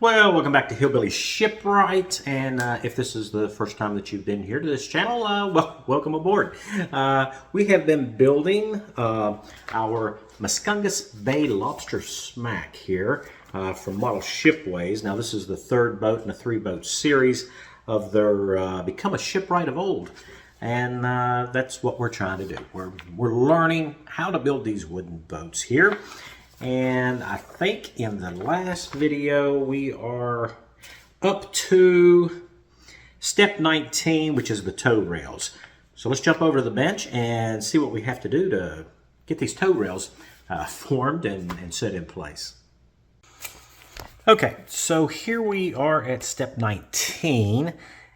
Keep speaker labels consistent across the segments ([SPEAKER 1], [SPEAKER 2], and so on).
[SPEAKER 1] Well, welcome back to Hillbilly Shipwright, and if this is the first time that you've been here to this channel, well, welcome aboard. We have been building our Muscongus Bay Lobster Smack here from Model Shipways. Now, this is the third boat in a three-boat series of their Become a Shipwright of Old, and that's what we're trying to do. We're learning how to build these wooden boats here. And I think in the last video we are up to step 19, which is the tow rails. So let's jump over to the bench and see what we have to do to get these tow rails formed and set in place. Okay, so here we are at step 19,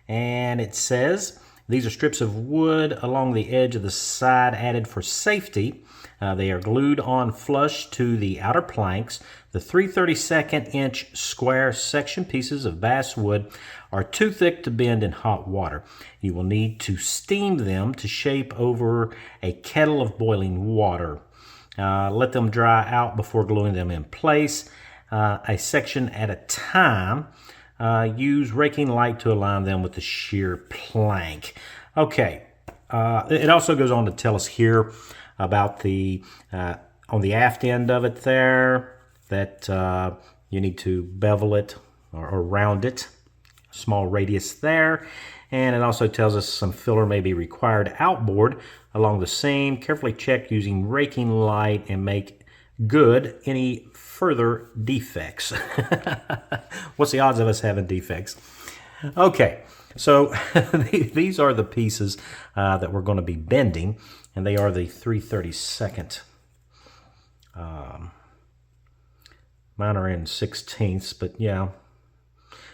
[SPEAKER 1] and it says these are strips of wood along the edge of the side added for safety. They are glued on flush to the outer planks. The 3/32 inch square section pieces of basswood are too thick to bend in hot water. You will need to steam them to shape over a kettle of boiling water. Let them dry out before gluing them in place, a section at a time. Use raking light to align them with the shear plank. Okay, it also goes on to tell us here about the on the aft end of it there that you need to bevel it or round it, small radius there. And it also tells us some filler may be required outboard along the seam. Carefully check using raking light and make good any further defects. What's the odds of us having defects? Okay, so these are the pieces that we're going to be bending, and they are the 3/32. Mine are in 16ths, but yeah.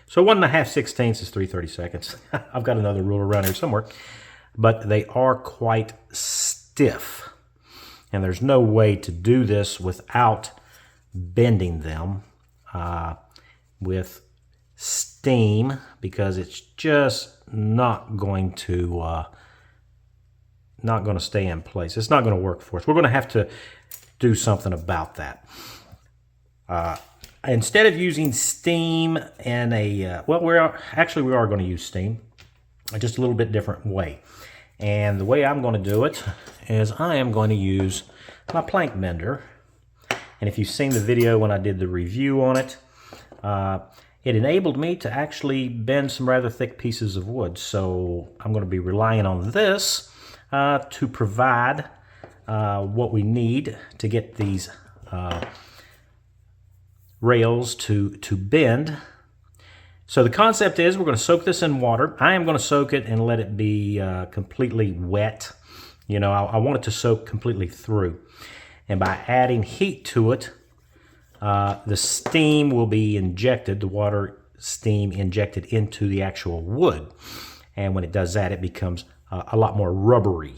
[SPEAKER 1] So 1.5 16ths is 3/32. I've got another ruler around here somewhere, but they are quite stiff, and there's no way to do this without bending them with steam, because it's just not going to stay in place. It's not going to work for us. We're going to have to do something about that. Instead of using steam and well, we are going to use steam, just a little bit different way. And the way I'm going to do it is I am going to use my plank bender. And if you've seen the video when I did the review on it, it enabled me to actually bend some rather thick pieces of wood. So I'm going to be relying on this to provide what we need to get these rails to bend. So the concept is we're going to soak this in water. I am going to soak it and let it be completely wet. You know, I want it to soak completely through. And by adding heat to it, the steam will be injected, the water steam injected into the actual wood. And when it does that, it becomes a lot more rubbery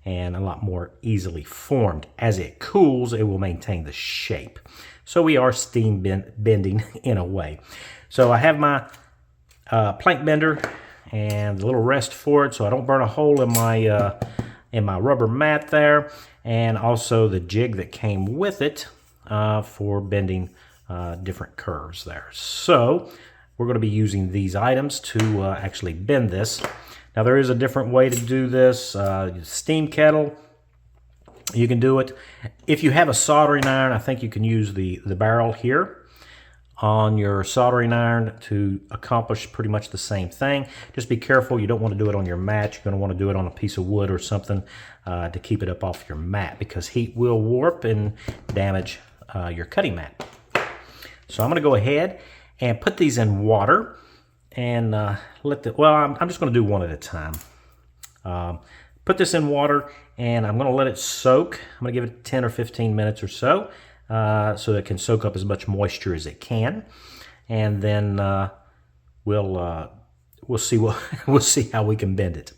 [SPEAKER 1] and a lot more easily formed. As it cools, it will maintain the shape. So we are steam bending in a way. So I have my plank bender and the little rest for it so I don't burn a hole in my rubber mat there, and also the jig that came with it for bending different curves there. So we're going to be using these items to actually bend this. Now there is a different way to do this. Steam kettle, you can do it. If you have a soldering iron, I think you can use the barrel here on your soldering iron to accomplish pretty much the same thing. Just be careful, you don't want to do it on your mat. You're going to want to do it on a piece of wood or something to keep it up off your mat, because heat will warp and damage your cutting mat. So I'm going to go ahead and put these in water and I'm just going to do one at a time. Put this in water and I'm going to let it soak. I'm going to give it 10 or 15 minutes or so that it can soak up as much moisture as it can, and then we'll see how we can bend it.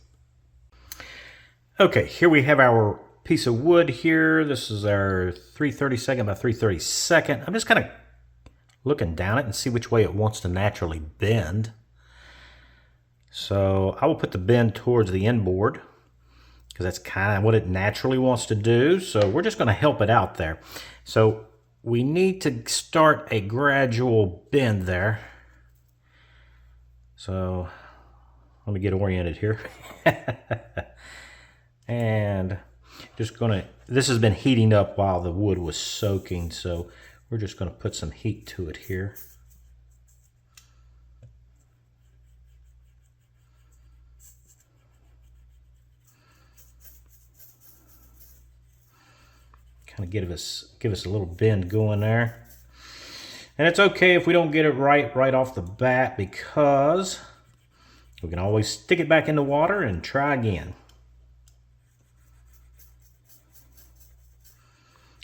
[SPEAKER 1] Okay, here we have our piece of wood here. This is our 3/32 by 3/32. I'm just kind of looking down it and see which way it wants to naturally bend. So I will put the bend towards the inboard because that's kind of what it naturally wants to do. So we're just going to help it out there. So we need to start a gradual bend there. So let me get oriented here. And just gonna, this has been heating up while the wood was soaking, so we're just gonna put some heat to it here. Kind of give us a little bend going there. And it's okay if we don't get it right off the bat, because we can always stick it back in the water and try again.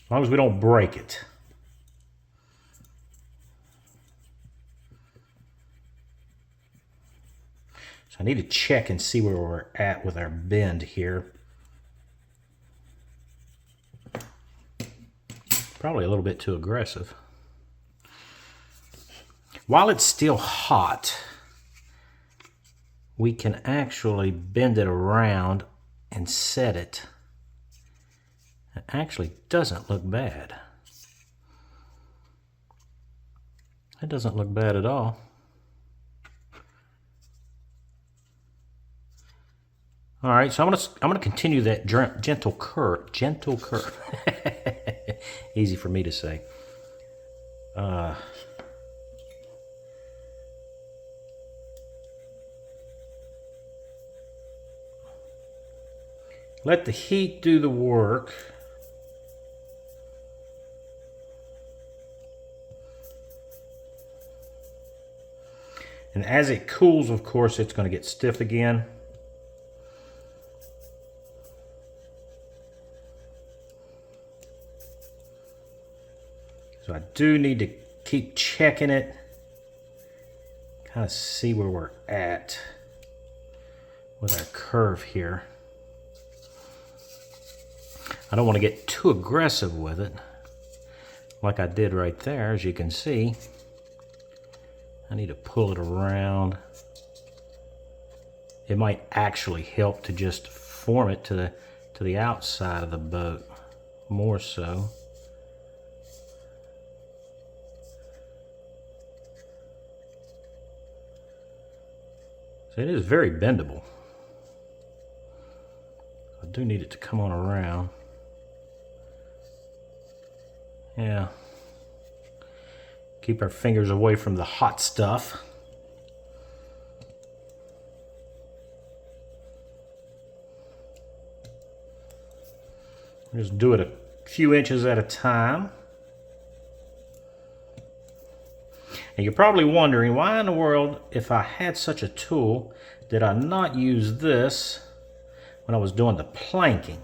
[SPEAKER 1] As long as we don't break it. So I need to check and see where we're at with our bend here. Probably a little bit too aggressive. While it's still hot, we can actually bend it around and set it. It actually doesn't look bad. It doesn't look bad at all. All right, so I'm gonna continue that gentle curve. Easy for me to say. Let the heat do the work. And as it cools, of course, it's going to get stiff again. So I do need to keep checking it, kind of see where we're at with our curve here. I don't want to get too aggressive with it, like I did right there, as you can see. I need to pull it around. It might actually help to just form it to the outside of the boat, more so. So it is very bendable. I do need it to come on around. Yeah. Keep our fingers away from the hot stuff. Just do it a few inches at a time. And you're probably wondering, why in the world, if I had such a tool, did I not use this when I was doing the planking?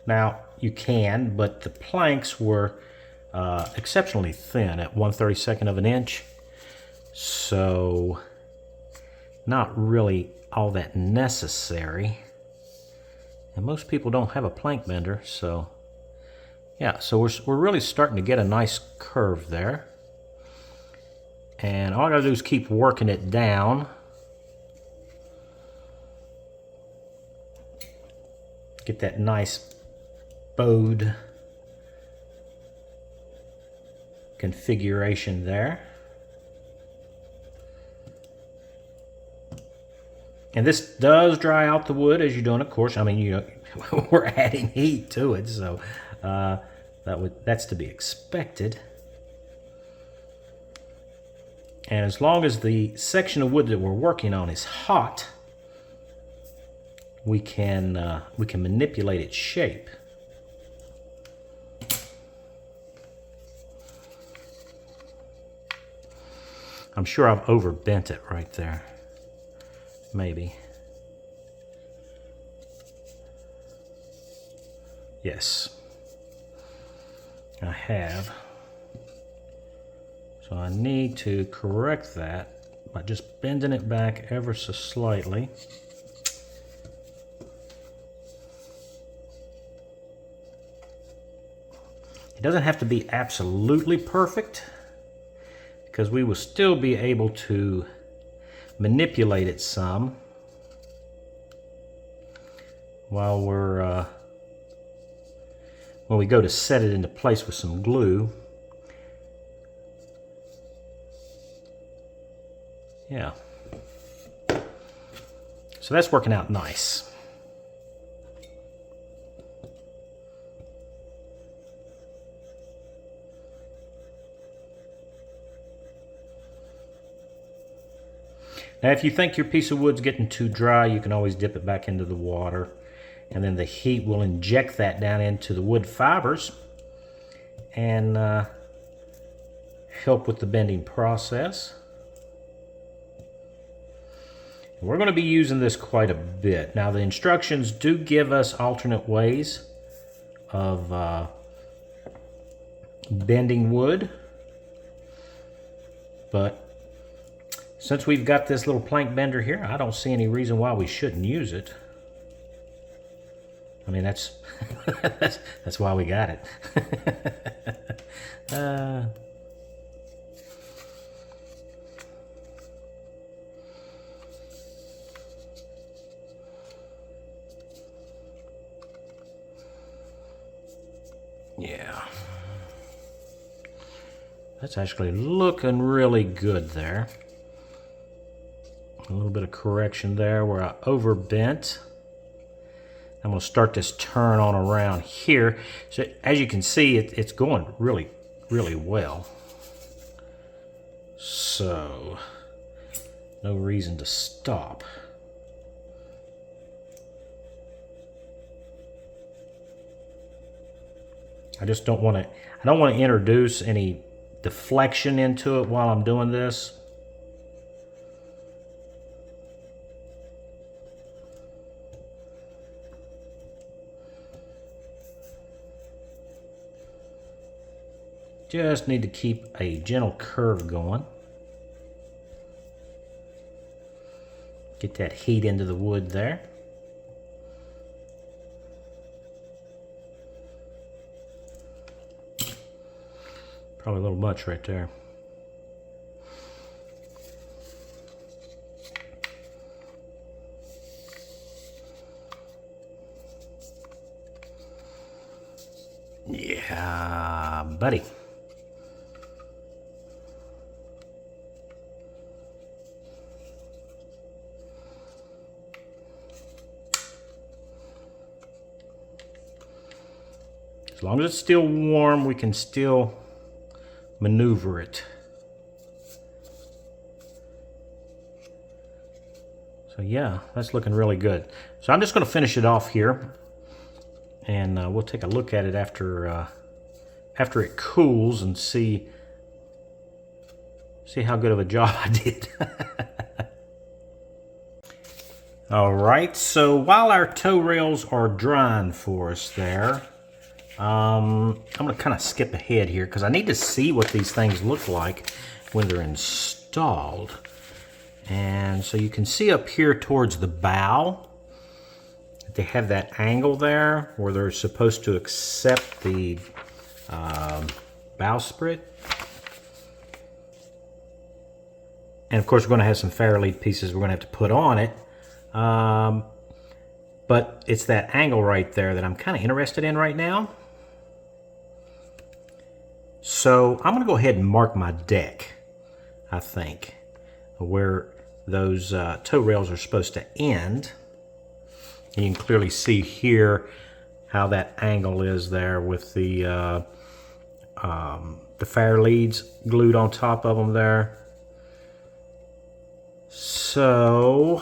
[SPEAKER 1] Now, you can, but the planks were exceptionally thin at 1/32 of an inch. So, not really all that necessary. And most people don't have a plank bender, so yeah, so we're really starting to get a nice curve there. And all I gotta do is keep working it down. Get that nice bowed configuration there. And this does dry out the wood as you're doing, of course. I mean, you know, we're adding heat to it, so that's to be expected. And as long as the section of wood that we're working on is hot, we can manipulate its shape. I'm sure I've overbent it right there. Maybe. Yes. I have. So I need to correct that by just bending it back ever so slightly. It doesn't have to be absolutely perfect, because we will still be able to manipulate it some while when we go to set it into place with some glue. Yeah. So that's working out nice. Now, if you think your piece of wood's getting too dry, you can always dip it back into the water, and then the heat will inject that down into the wood fibers and help with the bending process. We're going to be using this quite a bit. Now, the instructions do give us alternate ways of bending wood, but since we've got this little plank bender here, I don't see any reason why we shouldn't use it. I mean, that's that's why we got it. Yeah. That's actually looking really good there. A little bit of correction there where I overbent. I'm going to start this turn on around here. So as you can see, it's going really, really well. So no reason to stop. I just don't want to, I don't want to introduce any deflection into it while I'm doing this. Just need to keep a gentle curve going. Get that heat into the wood there. Probably a little much right there. Yeah, buddy. As long as it's still warm, we can still maneuver it. So yeah, that's looking really good. So I'm just going to finish it off here, and we'll take a look at it after it cools and see how good of a job I did. All right, so while our tow rails are drying for us there, I'm going to kind of skip ahead here because I need to see what these things look like when they're installed. And so you can see up here towards the bow, they have that angle there where they're supposed to accept the bowsprit. And of course we're going to have some Fairlead pieces we're going to have to put on it. But it's that angle right there that I'm kind of interested in right now. So I'm going to go ahead and mark my deck, I think, where those tow rails are supposed to end. You can clearly see here how that angle is there with the Fairleads glued on top of them there. So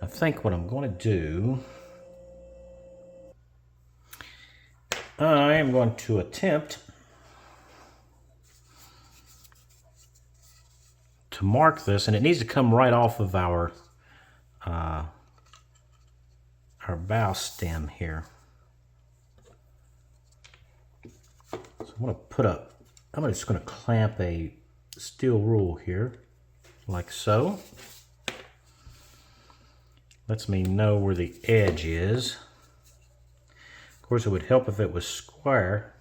[SPEAKER 1] I think what I'm going to do, I am going to attempt to mark this, and it needs to come right off of our bow stem here. So I'm just going to clamp a steel rule here, like so. Lets me know where the edge is. Of course, it would help if it was square.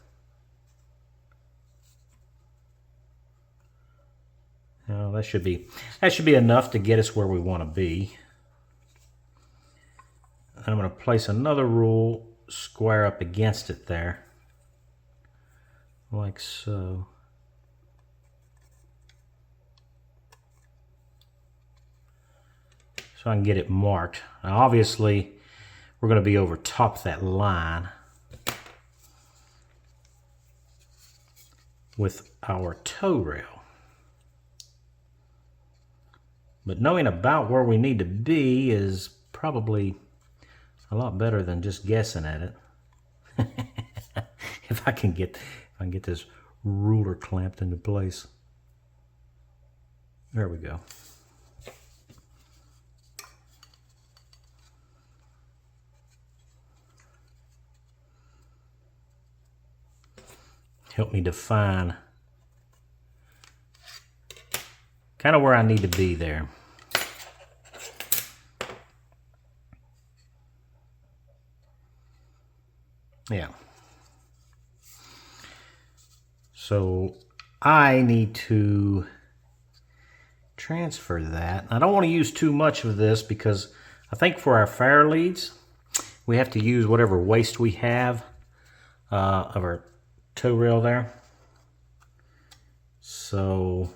[SPEAKER 1] Now, that should be enough to get us where we want to be. I'm going to place another rule square up against it there, like so. so I can get it marked. Now obviously we're going to be over top that line with our tow rail. But knowing about where we need to be is probably a lot better than just guessing at it. if I can get this ruler clamped into place. There we go. Help me define kind of where I need to be there. Yeah. So I need to transfer that. I don't want to use too much of this because I think for our fire leads, we have to use whatever waste we have of our tow rail there. So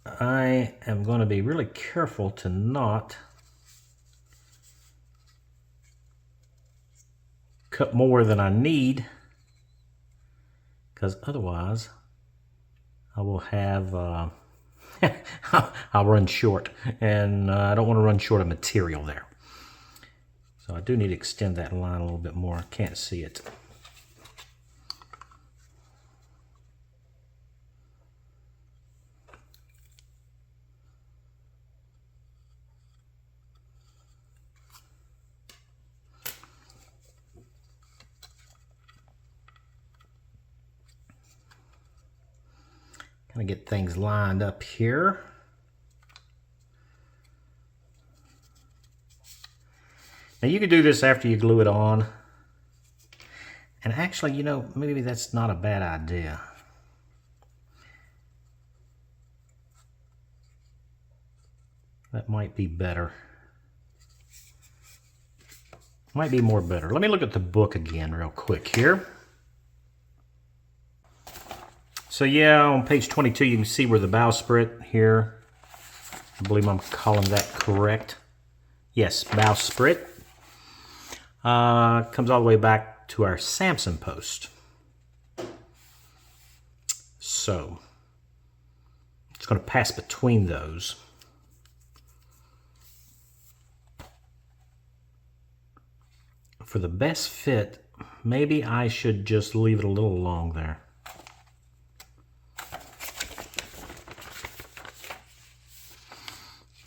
[SPEAKER 1] I am going to be really careful to not cut more than I need, because otherwise I will have I'll run short, and I don't want to run short of material there. So I do need to extend that line a little bit more. I can't see it. Kind of get things lined up here. Now you could do this after you glue it on. And actually, you know, maybe that's not a bad idea. That might be better. Might be more better. Let me look at the book again real quick here. So yeah, on page 22 you can see where the bowsprit here. I believe I'm calling that correct. Yes, bowsprit. Comes all the way back to our Samson post. So it's going to pass between those. For the best fit, maybe I should just leave it a little long there.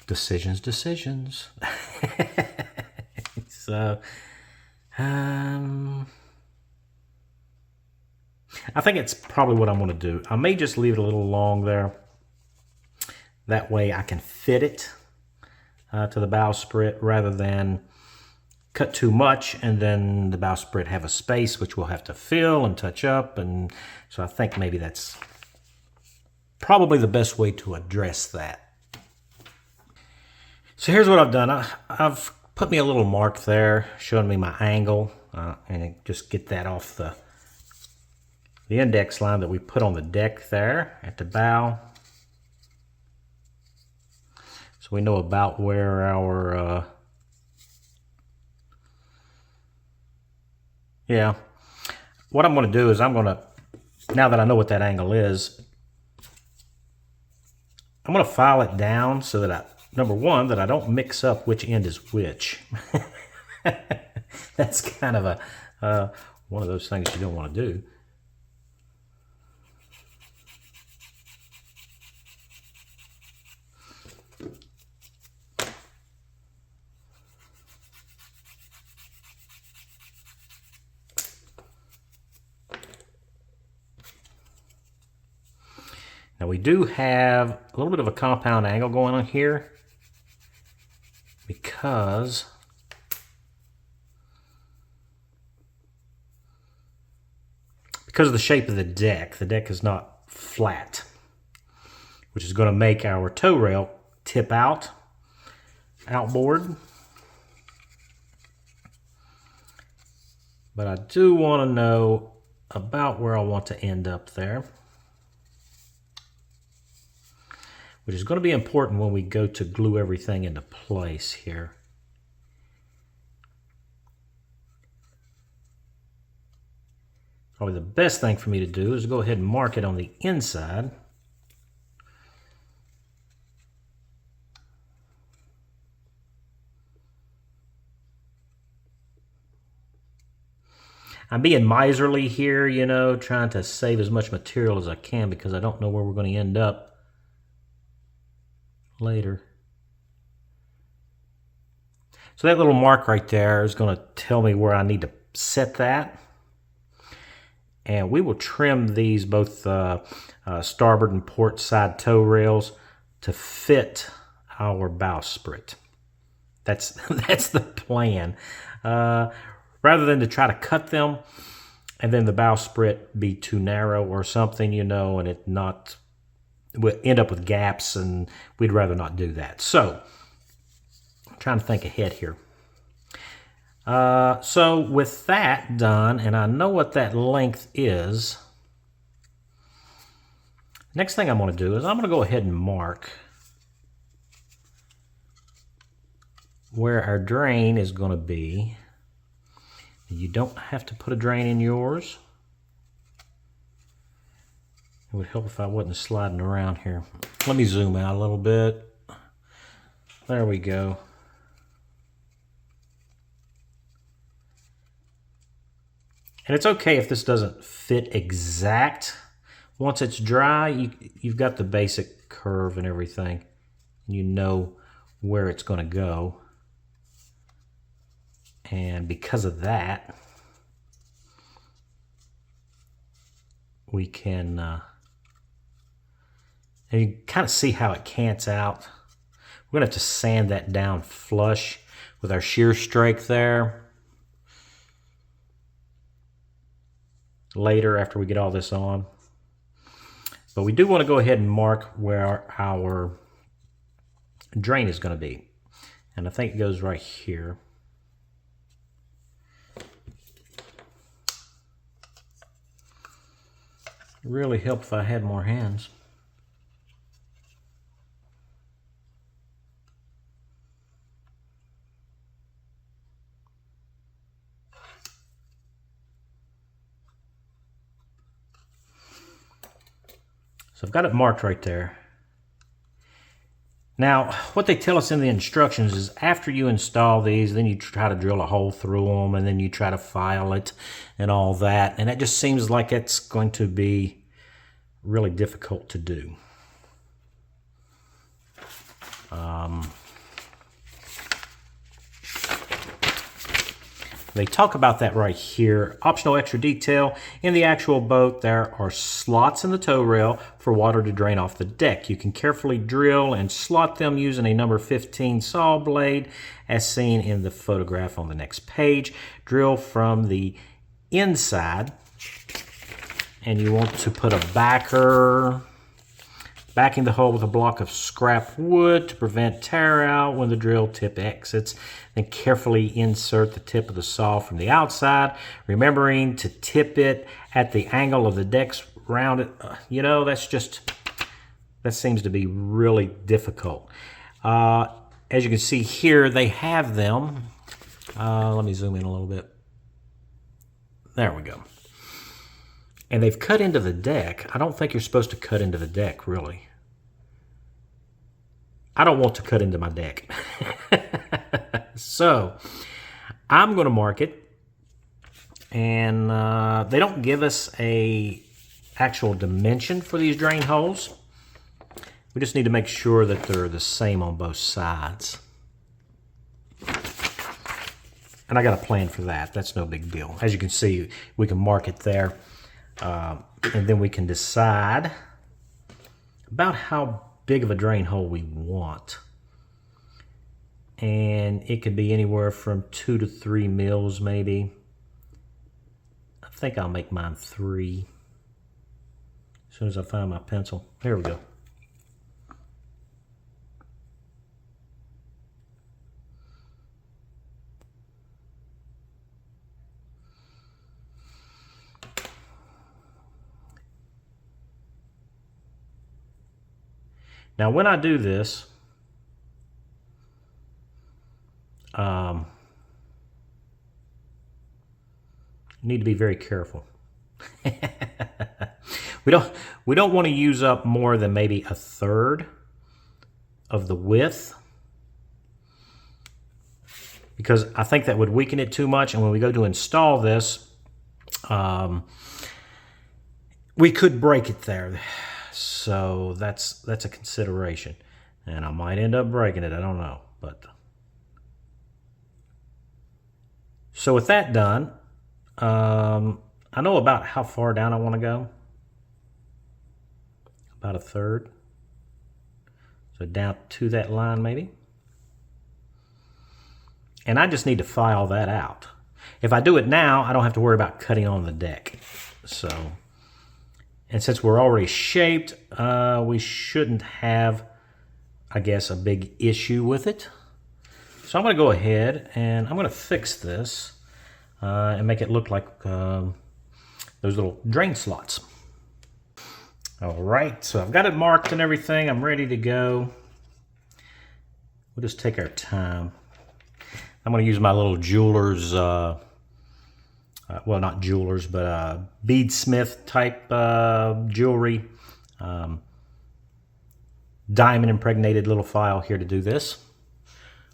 [SPEAKER 1] Decisions. So, I think it's probably what I'm going to do. I may just leave it a little long there. That way I can fit it to the bowsprit rather than cut too much and then the bowsprit have a space which we'll have to fill and touch up. And so I think maybe that's probably the best way to address that. So here's what I've done. I've put me a little mark there showing me my angle and just get that off the index line that we put on the deck there at the bow. So we know about where our yeah. What I'm going to do is I'm going to, now that I know what that angle is, I'm going to file it down so that number one, that I don't mix up which end is which. That's kind of a one of those things you don't want to do. Now we do have a little bit of a compound angle going on here because of the shape of the deck. The deck is not flat, which is going to make our tow rail tip outboard. But I do want to know about where I want to end up there. which is going to be important when we go to glue everything into place here. Probably the best thing for me to do is go ahead and mark it on the inside. I'm being miserly here, you know, trying to save as much material as I can because I don't know where we're going to end up later. So that little mark right there is going to tell me where I need to set that. And we will trim these both starboard and port side tow rails to fit our bowsprit. That's the plan. Rather than to try to cut them and then the bowsprit be too narrow or something, you know, and it not would end up with gaps, and we'd rather not do that. So I'm trying to think ahead here. So with that done, and I know what that length is, next thing I'm going to do is I'm going to go ahead and mark where our drain is going to be. You don't have to put a drain in yours. It would help if I wasn't sliding around here. Let me zoom out a little bit. There we go. And it's okay if this doesn't fit exact. Once it's dry, you've got the basic curve and everything. You know where it's going to go. And because of that, we can, and you kind of see how it cants out. We're going to have to sand that down flush with our shear strake there later after we get all this on. But we do want to go ahead and mark where our drain is going to be. And I think it goes right here. Really help if I had more hands. So I've got it marked right there. Now, what they tell us in the instructions is after you install these, then you try to drill a hole through them, and then you try to file it and all that. And it just seems like it's going to be really difficult to do. They talk about that right here. Optional extra detail. In the actual boat, there are slots in the tow rail for water to drain off the deck. You can carefully drill and slot them using a number 15 saw blade, as seen in the photograph on the next page. Drill from the inside, and you want to put a backer, backing the hole with a block of scrap wood to prevent tear out when the drill tip exits. Then carefully insert the tip of the saw from the outside, remembering to tip it at the angle of the deck's rounded. You know, that seems to be really difficult. As you can see here, they have them. Let me zoom in a little bit. There we go. And they've cut into the deck. I don't think you're supposed to cut into the deck, really. I don't want to cut into my deck. So, I'm going to mark it. And they don't give us a actual dimension for these drain holes. We just need to make sure that they're the same on both sides. And I got a plan for that. That's no big deal. As you can see, we can mark it there. And then we can decide about how big of a drain hole we want. And it could be anywhere from 2 to 3 mils maybe. I think I'll make mine 3. As soon as I find my pencil. Here we go. Now when I do this, you need to be very careful. we don't want to use up more than maybe a third of the width, because I think that would weaken it too much, and when we go to install this, we could break it there. So that's a consideration, and I might end up breaking it, I don't know. But so with that done, I know about how far down I want to go. About a third. So down to that line maybe. And I just need to file that out. If I do it now, I don't have to worry about cutting on the deck. So, and since we're already shaped, we shouldn't have, I guess, a big issue with it. So I'm going to go ahead and I'm going to fix this and make it look like those little drain slots. All right, so I've got it marked and everything. I'm ready to go. We'll just take our time. I'm going to use my little jeweler's, well, not jeweler's, but beadsmith type jewelry. Diamond impregnated little file here to do this.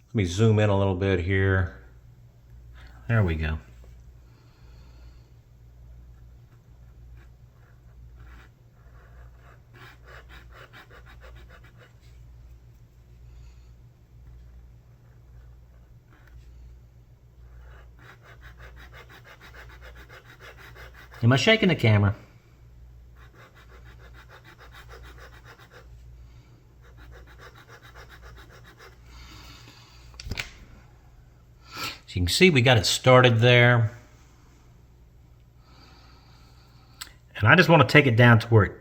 [SPEAKER 1] Let me zoom in a little bit here. There we go. Am I shaking the camera? So you can see we got it started there. And I just want to take it down to where it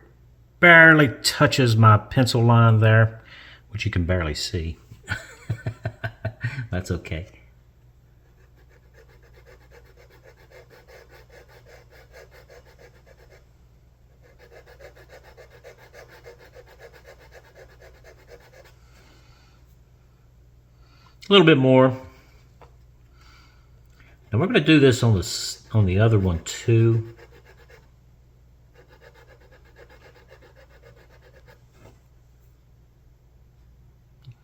[SPEAKER 1] barely touches my pencil line there, which you can barely see. That's okay. A little bit more. And we're going to do this on the other one too.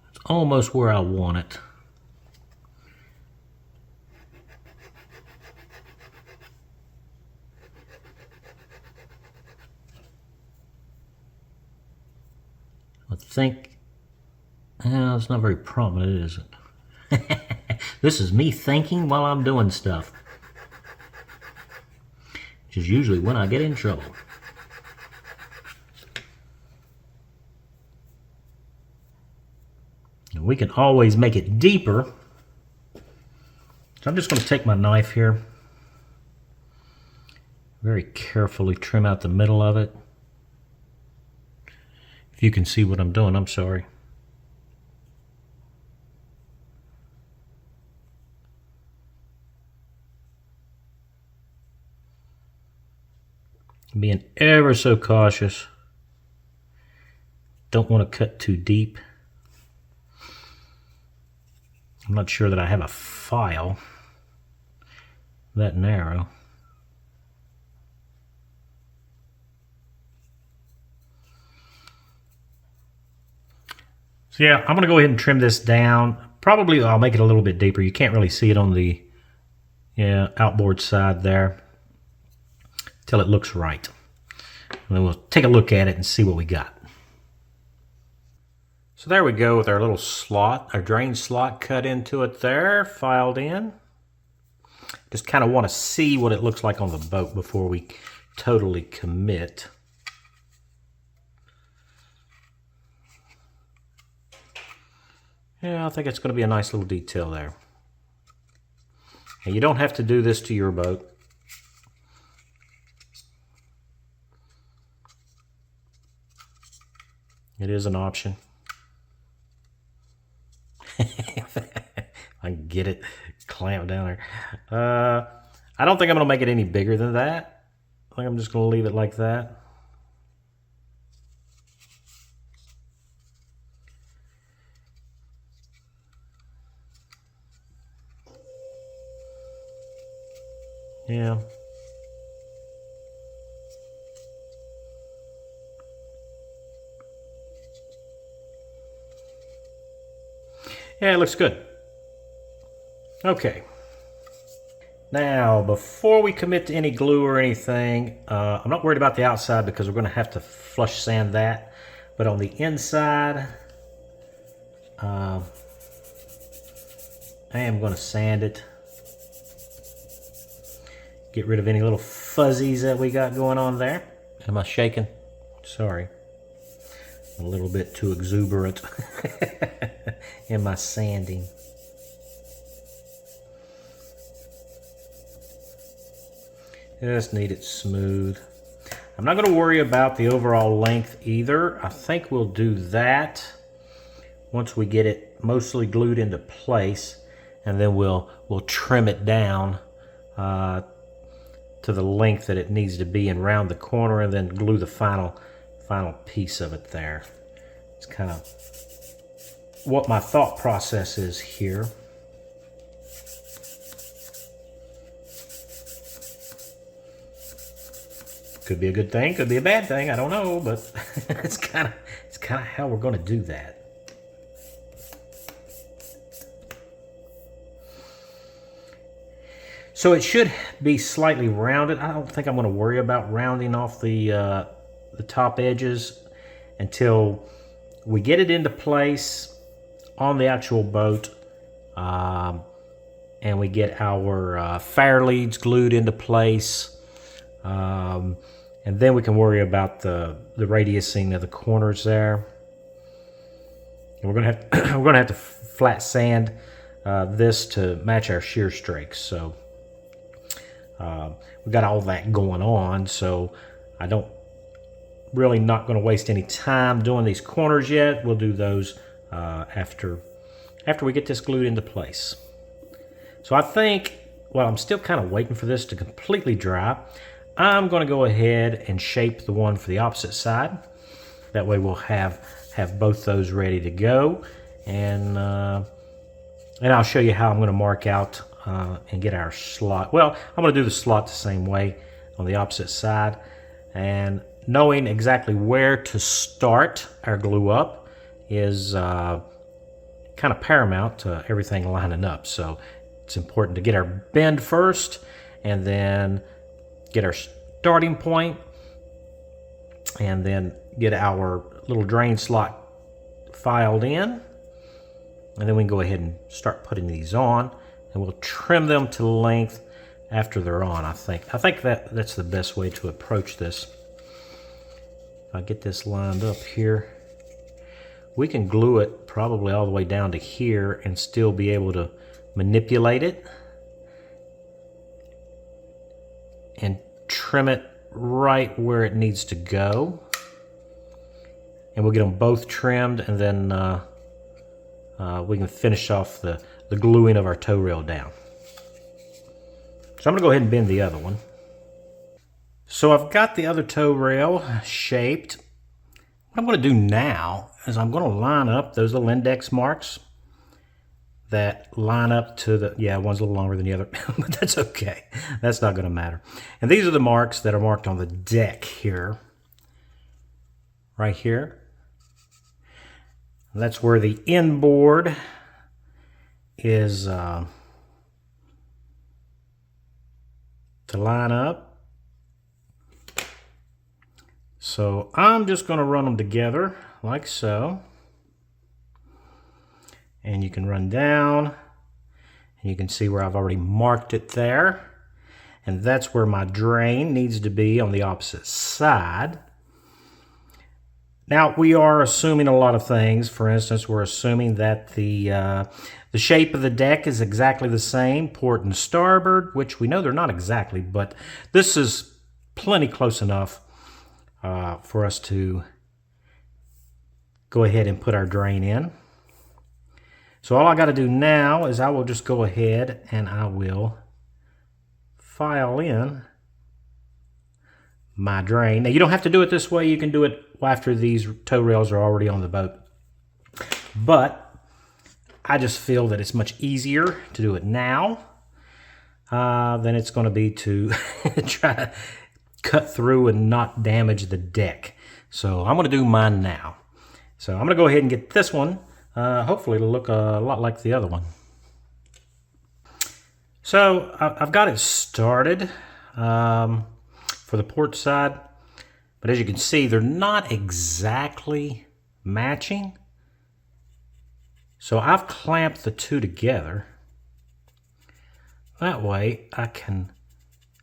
[SPEAKER 1] It's almost where I want it. I think it's not very prominent, is it? This is me thinking while I'm doing stuff, which is usually when I get in trouble. And we can always make it deeper. So I'm just going to take my knife here, very carefully trim out the middle of it. If you can see what I'm doing, I'm sorry. Being ever so cautious. Don't want to cut too deep. I'm not sure that I have a file that narrow. So yeah, I'm going to go ahead and trim this down. Probably I'll make it a little bit deeper. You can't really see it on the outboard side there till it looks right. And then we'll take a look at it and see what we got. So there we go with our little slot, our drain slot cut into it there, filed in. Just kind of want to see what it looks like on the boat before we totally commit. Yeah, I think it's going to be a nice little detail there. And you don't have to do this to your boat. It is an option. I can get it clamped down there. I don't think I'm going to make it any bigger than that. I think I'm just going to leave it like that. Yeah. Yeah, it looks good. Okay. Now, before we commit to any glue or anything, I'm not worried about the outside because we're going to have to flush sand that. But on the inside, I am going to sand it. Get rid of any little fuzzies that we got going on there. Am I shaking? Sorry. A little bit too exuberant in my sanding. Just need it smooth. I'm not going to worry about the overall length either. I think we'll do that once we get it mostly glued into place, and then we'll trim it down to the length that it needs to be and round the corner, and then glue the final piece of it there. It's kind of what my thought process is here. Could be a good thing, could be a bad thing, I don't know, but it's kind of how we're going to do that. So it should be slightly rounded. I don't think I'm going to worry about rounding off the top edges until we get it into place on the actual boat, and we get our fire leads glued into place, and then we can worry about the radiusing of the corners there. And we're gonna have to flat sand this to match our shear strakes. So we got all that going on. So I don't really not going to waste any time doing these corners yet. We'll do those after we get this glued into place. So I think, well, I'm still kind of waiting for this to completely dry. I'm going to go ahead and shape the one for the opposite side. That way we'll have both those ready to go, and I'll show you how I'm going to mark out and get our slot. Well, I'm going to do the slot the same way on the opposite side, and knowing exactly where to start our glue up is kind of paramount to everything lining up. So it's important to get our bend first, and then get our starting point, and then get our little drain slot filed in, and then we can go ahead and start putting these on, and we'll trim them to length after they're on. I think that's the best way to approach this. If I get this lined up here, we can glue it probably all the way down to here and still be able to manipulate it and trim it right where it needs to go. And we'll get them both trimmed, and then we can finish off the gluing of our tow rail down. So I'm going to go ahead and bend the other one. So I've got the other tow rail shaped. What I'm going to do now is I'm going to line up those little index marks that line up to the, yeah, one's a little longer than the other, but that's okay. That's not going to matter. And these are the marks that are marked on the deck here. Right here. And that's where the inboard is to line up. So I'm just going to run them together like so. And you can run down, and you can see where I've already marked it there. And that's where my drain needs to be on the opposite side. Now, we are assuming a lot of things. For instance, we're assuming that the shape of the deck is exactly the same, port and starboard, which we know they're not exactly, but this is plenty close enough for us to go ahead and put our drain in. So all I got to do now is I will just go ahead and I will file in my drain. Now, you don't have to do it this way. You can do it after these tow rails are already on the boat. But I just feel that it's much easier to do it now. than it's going to be to try to cut through and not damage the deck. So I'm going to do mine now. So I'm going to go ahead and get this one. Hopefully it'll look a lot like the other one. So I've got it started for the port side, but as you can see, they're not exactly matching. So I've clamped the two together. That way I can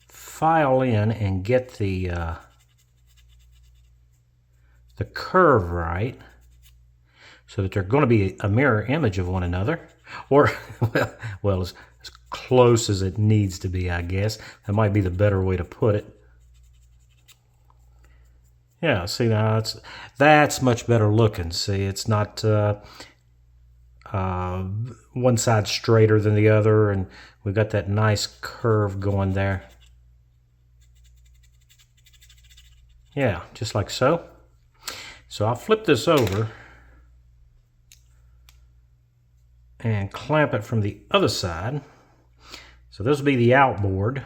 [SPEAKER 1] file in and get the curve right, so that they're going to be a mirror image of one another, or well, as close as it needs to be, I guess. That might be the better way to put it. Yeah, see, now that's much better looking. See, it's not one side straighter than the other, and we've got that nice curve going there. Yeah, just like so. So I'll flip this over and clamp it from the other side. So this will be the outboard.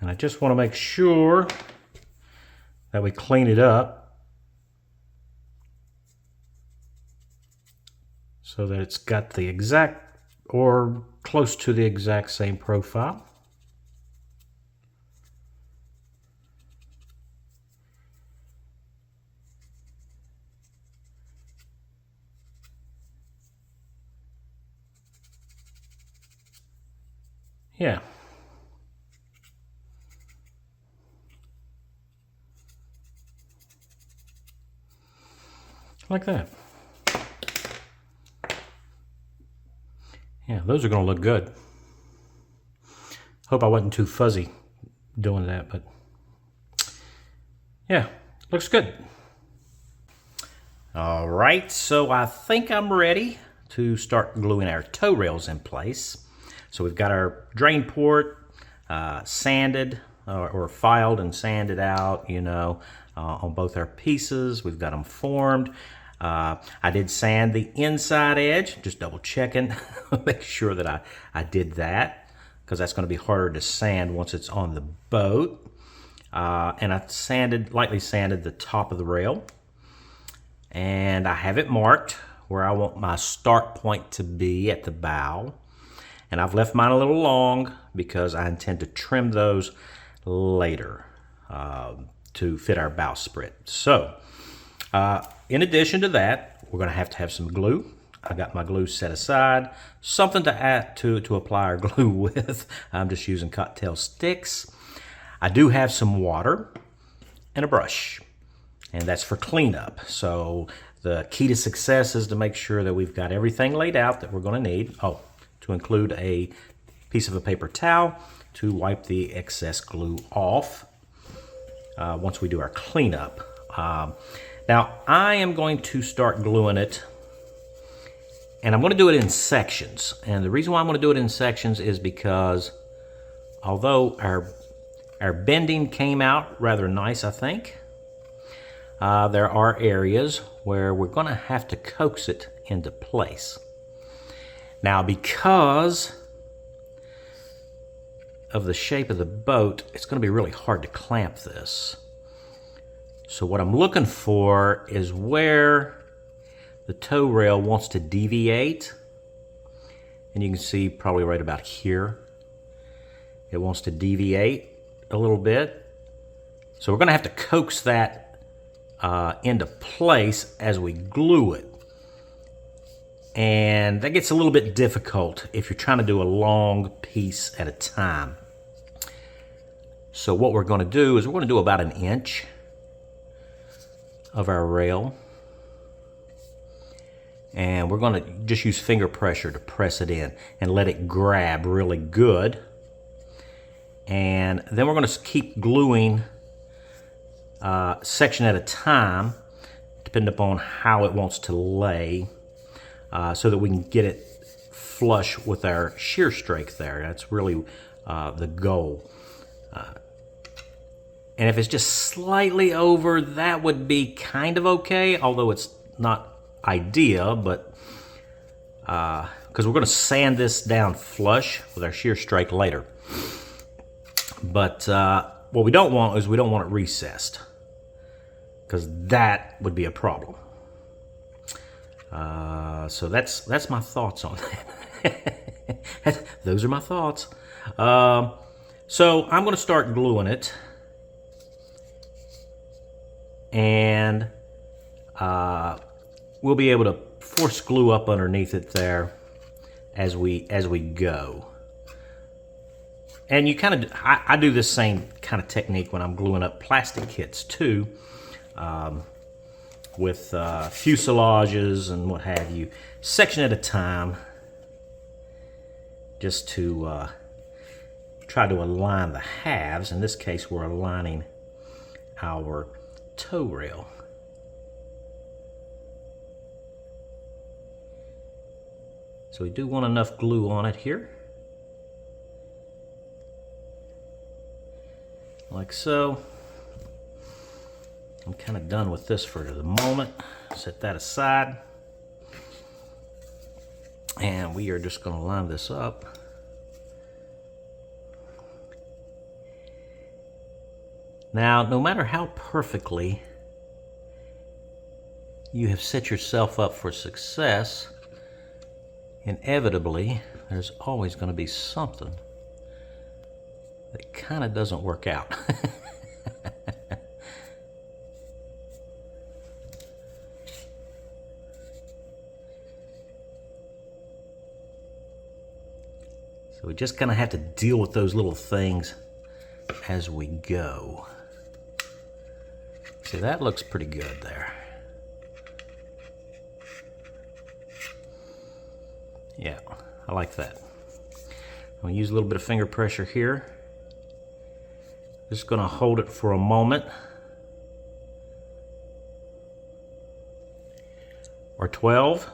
[SPEAKER 1] And I just want to make sure that we clean it up so that it's got the exact, or close to the exact same profile. Yeah. Like that. Yeah, those are going to look good. Hope I wasn't too fuzzy doing that, but yeah, looks good. All right, so I think I'm ready to start gluing our tow rails in place. So we've got our drain port sanded or filed and sanded out, you know, on both our pieces. We've got them formed. I did sand the inside edge, just double checking, make sure that I did that, because that's going to be harder to sand once it's on the boat. And I lightly sanded the top of the rail. And I have it marked where I want my start point to be at the bow. And I've left mine a little long because I intend to trim those later to fit our bowsprit. So, in addition to that, we're going to have some glue. I got my glue set aside. Something to add to apply our glue with. I'm just using cocktail sticks. I do have some water and a brush, and that's for cleanup. So the key to success is to make sure that we've got everything laid out that we're going to need. Oh, to include a piece of a paper towel to wipe the excess glue off once we do our cleanup. Now, I am going to start gluing it, and I'm going to do it in sections. And the reason why I'm going to do it in sections is because although our bending came out rather nice, I think, there are areas where we're going to have to coax it into place. Now, because of the shape of the boat, it's going to be really hard to clamp this. So what I'm looking for is where the tow rail wants to deviate. And you can see probably right about here. It wants to deviate a little bit. So we're going to have to coax that into place as we glue it. And that gets a little bit difficult if you're trying to do a long piece at a time. So what we're going to do is we're going to do about 1 inch of our rail. And we're going to just use finger pressure to press it in and let it grab really good. And then we're going to keep gluing section at a time, depending upon how it wants to lay. So that we can get it flush with our shear strake there. That's really the goal. And if it's just slightly over, that would be kind of okay, although it's not ideal, but because because we're going to sand this down flush with our shear strike later. But what we don't want is we don't want it recessed, because that would be a problem. So that's my thoughts on that. Those are my thoughts. So I'm going to start gluing it, and we'll be able to force glue up underneath it there as we go. And you kind of, I do this same kind of technique when I'm gluing up plastic kits too, with fuselages and what have you, section at a time, just to try to align the halves. In this case, we're aligning our tow rail. So we do want enough glue on it here, like so. I'm kind of done with this for the moment. Set that aside. And we are just going to line this up. Now, no matter how perfectly you have set yourself up for success, inevitably, there's always going to be something that kind of doesn't work out. So we're just going to have to deal with those little things as we go. See, that looks pretty good there. Yeah, I like that. I'm going to use a little bit of finger pressure here. Just going to hold it for a moment, or 12.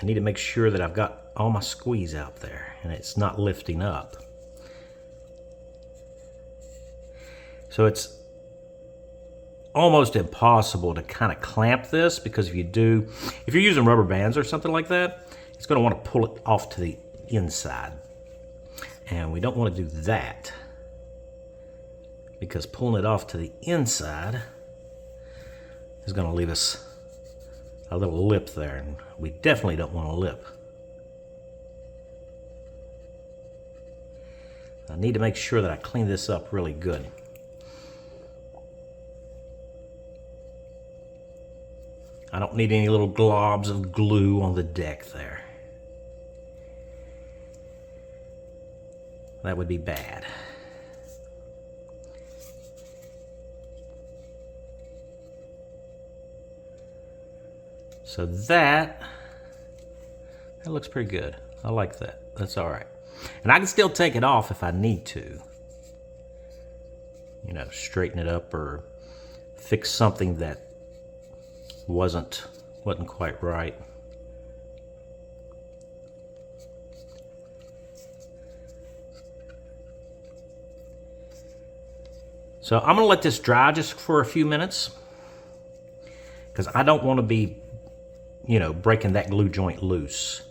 [SPEAKER 1] I need to make sure that I've got all my squeeze out there and it's not lifting up. So it's almost impossible to kind of clamp this, because if you're using rubber bands or something like that, it's going to want to pull it off to the inside. And we don't want to do that, because pulling it off to the inside is going to leave us a little lip there, and we definitely don't want a lip. I need to make sure that I clean this up really good. I don't need any little globs of glue on the deck there. That would be bad. So that looks pretty good. I like that. That's all right. And I can still take it off if I need to. You know, straighten it up or fix something that wasn't quite right. So I'm gonna let this dry just for a few minutes, because I don't want to be, you know, breaking that glue joint loose.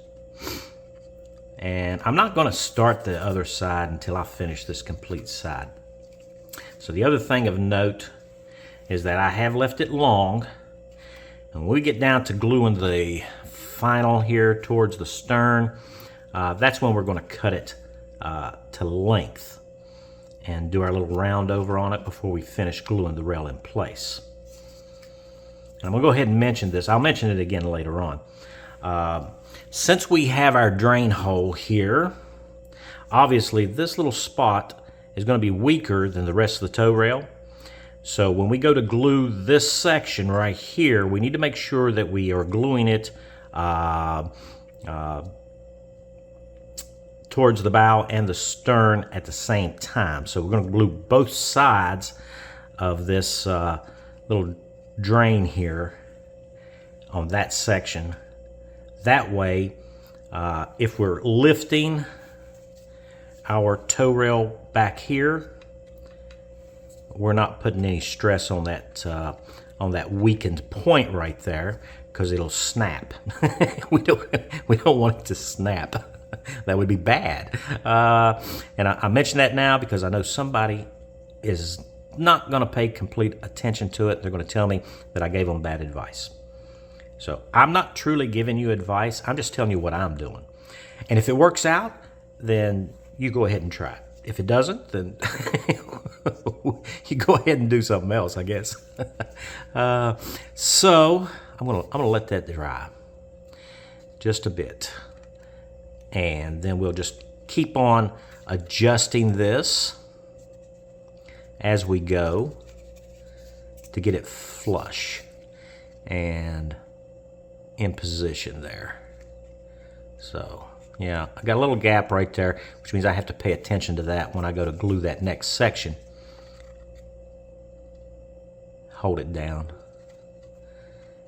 [SPEAKER 1] And I'm not going to start the other side until I finish this complete side. So the other thing of note is that I have left it long. And when we get down to gluing the final here towards the stern, that's when we're going to cut it to length and do our little round over on it before we finish gluing the rail in place. And I'm going to go ahead and mention this. I'll mention it again later on. Since we have our drain hole here, obviously this little spot is going to be weaker than the rest of the tow rail. So when we go to glue this section right here, we need to make sure that we are gluing it towards the bow and the stern at the same time. So we're going to glue both sides of this little drain here on that section. That way, if we're lifting our tow rail back here, we're not putting any stress on that on that weakened point right there, because it'll snap. we don't want it to snap. That would be bad. And I mention that now because I know somebody is not going to pay complete attention to it. They're going to tell me that I gave them bad advice. So I'm not truly giving you advice. I'm just telling you what I'm doing. And if it works out, then you go ahead and try it. If it doesn't, then you go ahead and do something else, I guess. So I'm gonna let that dry just a bit, and then we'll just keep on adjusting this as we go to get it flush and in position there. So yeah, I got a little gap right there, which means I have to pay attention to that when I go to glue that next section. Hold it down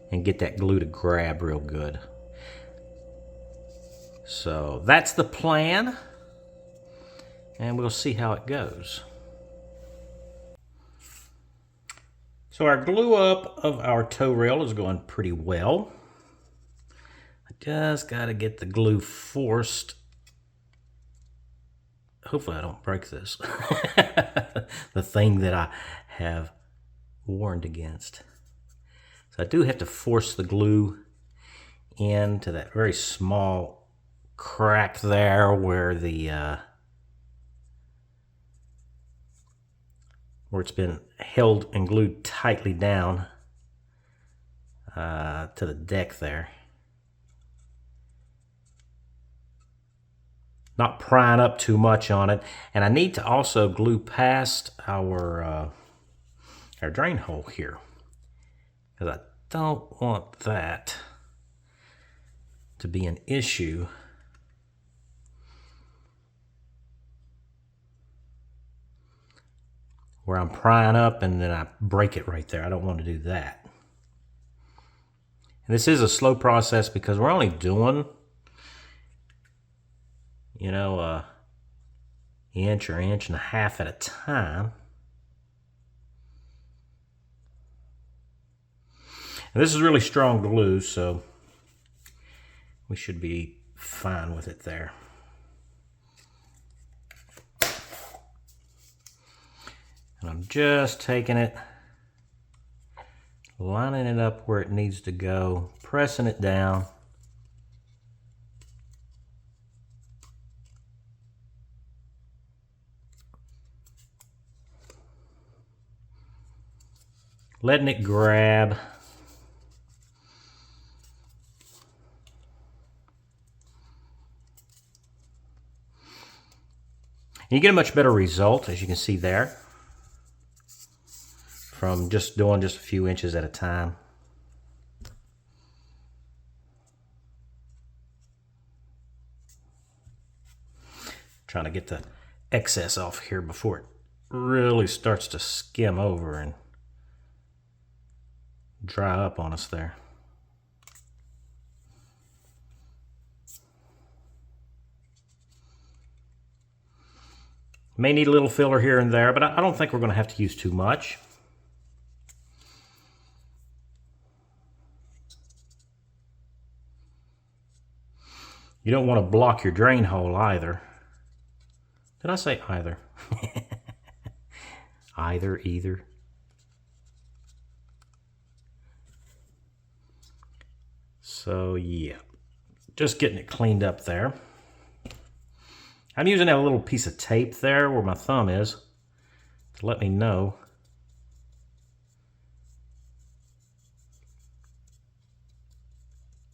[SPEAKER 1] and get that glue to grab real good. So that's the plan, and we'll see how it goes. So our glue up of our tow rail is going pretty well. I just got to get the glue forced. Hopefully I don't break this. The thing that I have warned against. So I do have to force the glue into that very small crack there where the where it's been held and glued tightly down to the deck there. Not prying up too much on it, and I need to also glue past our drain hole here, because I don't want that to be an issue. Where I'm prying up and then I break it right there. I don't want to do that. And this is a slow process because we're only doing, you know, an inch or inch and a half at a time. And this is really strong glue, so we should be fine with it there. And I'm just taking it, lining it up where it needs to go, pressing it down. Letting it grab. And you get a much better result, as you can see there, from just doing just a few inches at a time. Trying to get the excess off here before it really starts to skim over and dry up on us there. May need a little filler here and there, but I don't think we're going to have to use too much. You don't want to block your drain hole either. Did I say either? Either. So yeah, just getting it cleaned up there. I'm using that little piece of tape there where my thumb is to let me know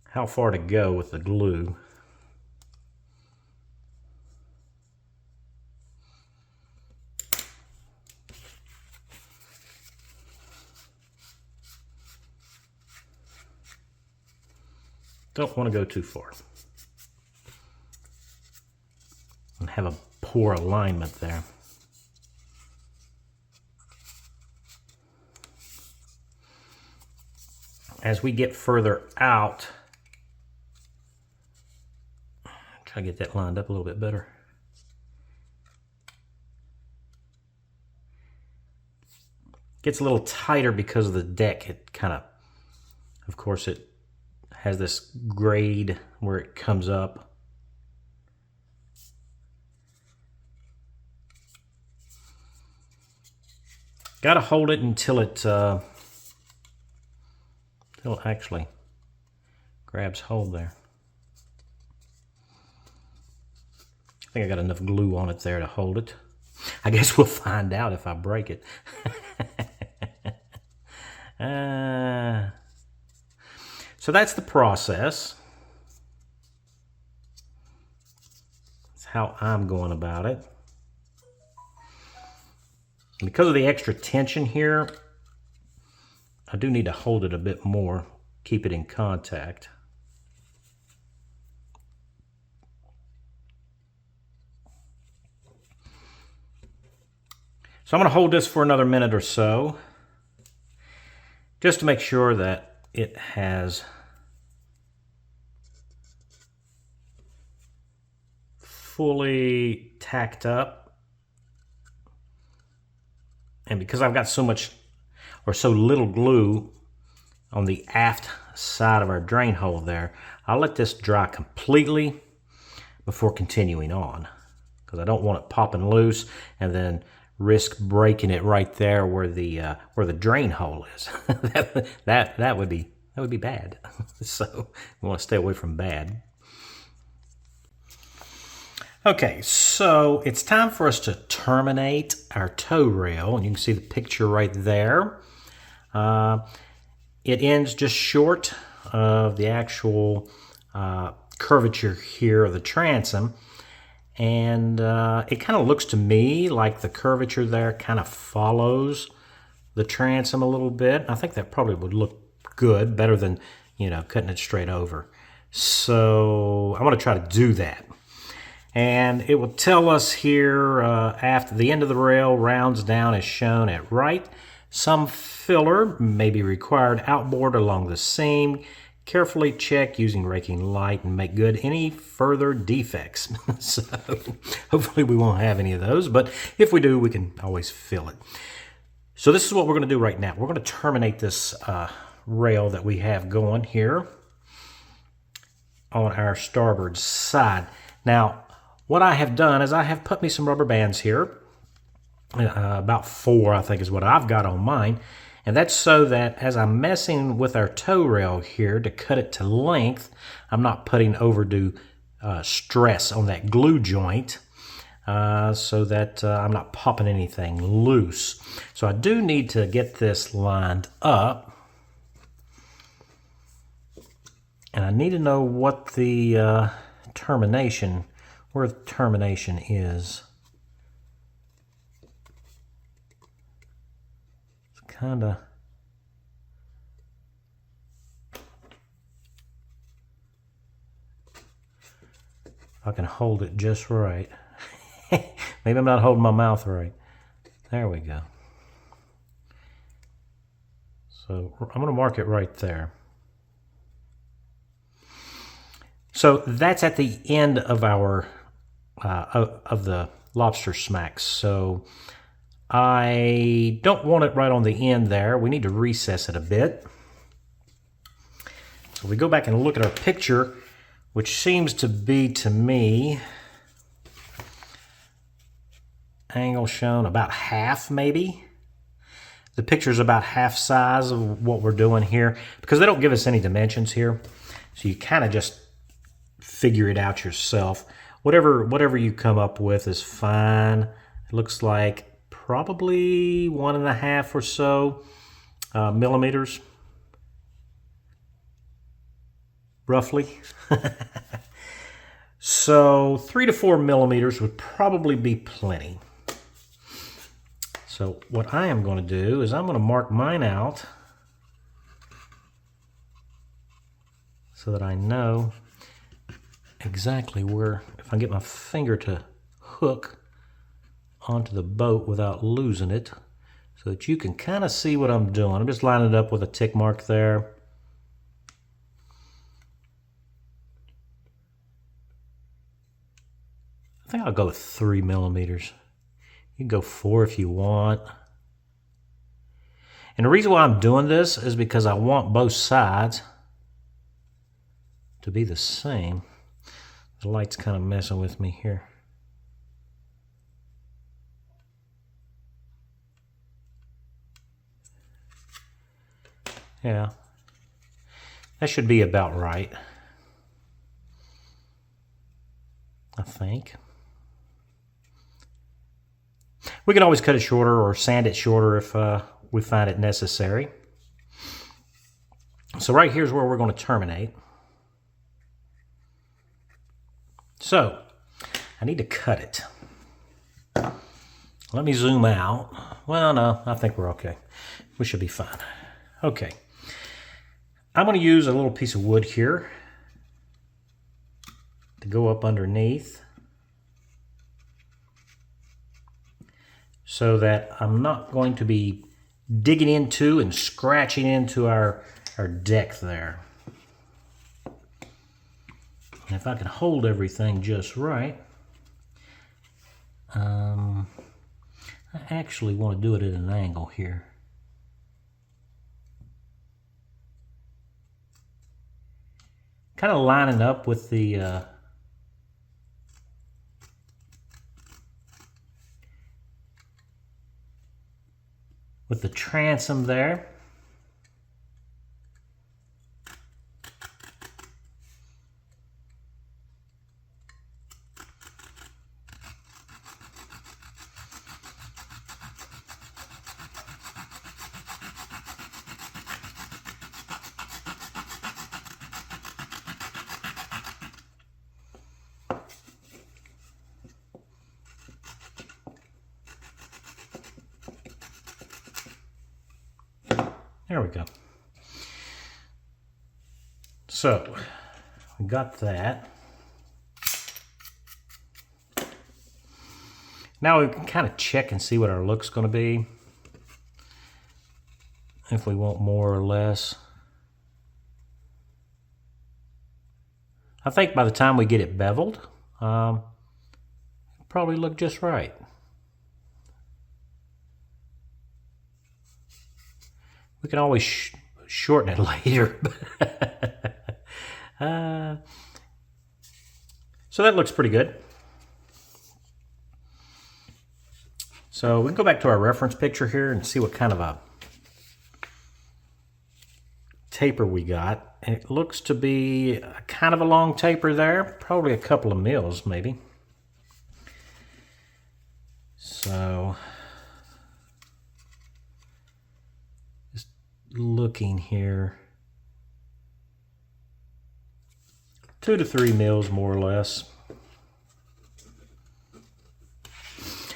[SPEAKER 1] how far to go with the glue. Don't want to go too far and have a poor alignment there. As we get further out, try to get that lined up a little bit better. gets a little tighter because of the deck. It kind of course, it has this grade where it comes up. Got to hold it until it actually grabs hold there. I think I got enough glue on it there to hold it. I guess we'll find out if I break it. So that's the process. That's how I'm going about it. Because of the extra tension here, I do need to hold it a bit more, keep it in contact. So I'm going to hold this for another minute or so, just to make sure that it has fully tacked up. And because I've got so much or so little glue on the aft side of our drain hole there, I'll let this dry completely before continuing on, because I don't want it popping loose and then risk breaking it right there where the drain hole is. that would be bad. So we want to stay away from bad. Okay, so it's time for us to terminate our tow rail, and you can see the picture right there. It ends just short of the actual curvature here of the transom, and it kind of looks to me like the curvature there kind of follows the transom a little bit. I think that probably would look good, better than, you know, cutting it straight over. So I'm going to try to do that. And it will tell us here after the end of the rail rounds down as shown at right. Some filler may be required outboard along the seam. Carefully check using raking light and make good any further defects. So hopefully we won't have any of those, but if we do, we can always fill it. So this is what we're going to do right now. We're going to terminate this rail that we have going here on our starboard side. Now, what I have done is I have put me some rubber bands here, about 4 I think is what I've got on mine, and that's so that as I'm messing with our tow rail here to cut it to length, I'm not putting overdue stress on that glue joint, so that I'm not popping anything loose. So I do need to get this lined up, and I need to know what the termination, where the termination is. It's kind of, if I can hold it just right. Maybe I'm not holding my mouth right. There we go. So I'm going to mark it right there. So that's at the end of our of the lobster smacks. So I don't want it right on the end there. We need to recess it a bit. So we go back and look at our picture, which seems to be, to me, angle shown about half maybe. The picture's about half size of what we're doing here, because they don't give us any dimensions here. So you kind of just figure it out yourself. Whatever you come up with is fine. It looks like probably 1.5 or so millimeters, roughly. So 3 to 4 millimeters would probably be plenty. So what I am going to do is I'm going to mark mine out so that I know exactly where, if I get my finger to hook onto the boat without losing it, so that you can kind of see what I'm doing. I'm just lining it up with a tick mark there. I think I'll go with 3 millimeters. You can go 4 if you want. And the reason why I'm doing this is because I want both sides to be the same. The light's kind of messing with me here. Yeah, that should be about right, I think. We can always cut it shorter or sand it shorter if we find it necessary. So right here's where we're going to terminate. So I need to cut it. Let me zoom out. Well, no, I think we're okay. We should be fine. Okay. I'm going to use a little piece of wood here to go up underneath so that I'm not going to be digging into and scratching into our deck there. And if I can hold everything just right, I actually want to do it at an angle here. Kind of lining up with the transom there. There we go. So, we got that. Now we can kind of check and see what our look's going to be. If we want more or less. I think by the time we get it beveled, it'll probably look just right. We can always shorten it later. So that looks pretty good. So we can go back to our reference picture here and see what kind of a taper we got. It looks to be kind of a long taper there, probably a couple of mils maybe. So just looking here, 2 to 3 mils more or less.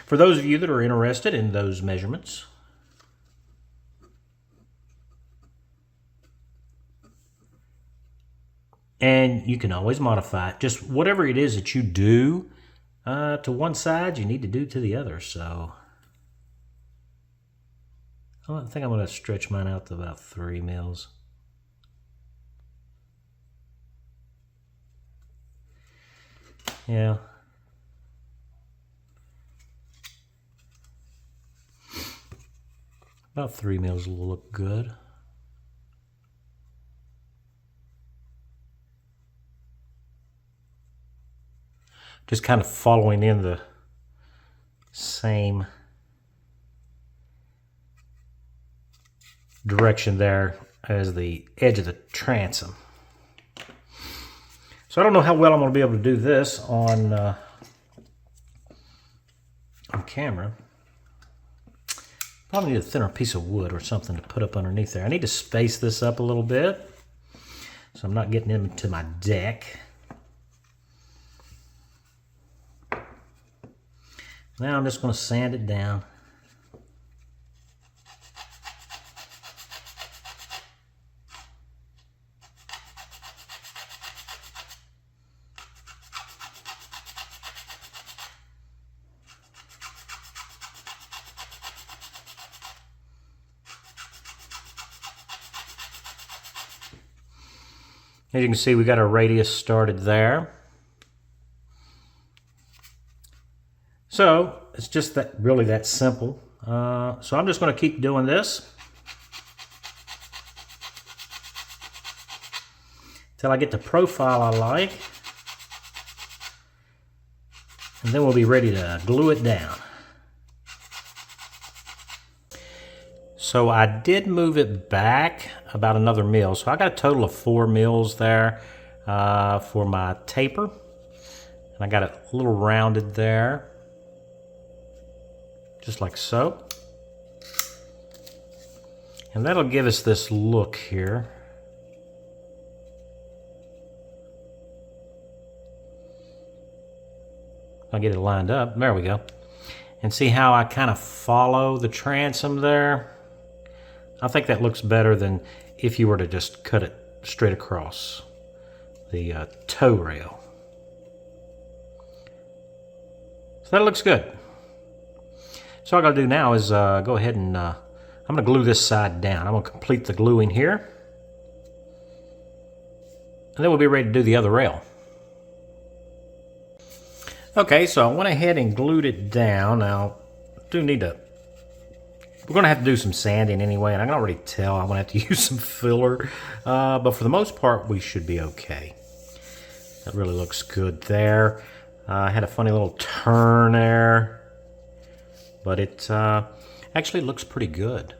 [SPEAKER 1] For those of you that are interested in those measurements, and you can always modify it. Just whatever it is that you do to one side, you need to do to the other. So I think I'm going to stretch mine out to about 3 mils. Yeah. About 3 mils will look good. Just kind of following in the same direction there as the edge of the transom. So I don't know how well I'm going to be able to do this on camera. Probably need a thinner piece of wood or something to put up underneath there. I need to space this up a little bit so I'm not getting into my deck. Now I'm just going to sand it down. As you can see, we got our radius started there. So it's just that really that simple. So I'm just going to keep doing this. till I get the profile I like. And then we'll be ready to glue it down. So I did move it back about another mil. So I got a total of 4 mils there for my taper. And I got it a little rounded there, just like so. And that'll give us this look here. I'll get it lined up. There we go. And see how I kind of follow the transom there? I think that looks better than if you were to just cut it straight across the tow rail. So that looks good. So all I gotta do now is go ahead and I'm gonna glue this side down. I'm gonna complete the gluing here. And then we'll be ready to do the other rail. Okay, so I went ahead and glued it down. Now, we're gonna have to do some sanding anyway, and I can already tell I'm gonna have to use some filler. But for the most part, we should be okay. That really looks good there. I had a funny little turn there, but it actually looks pretty good.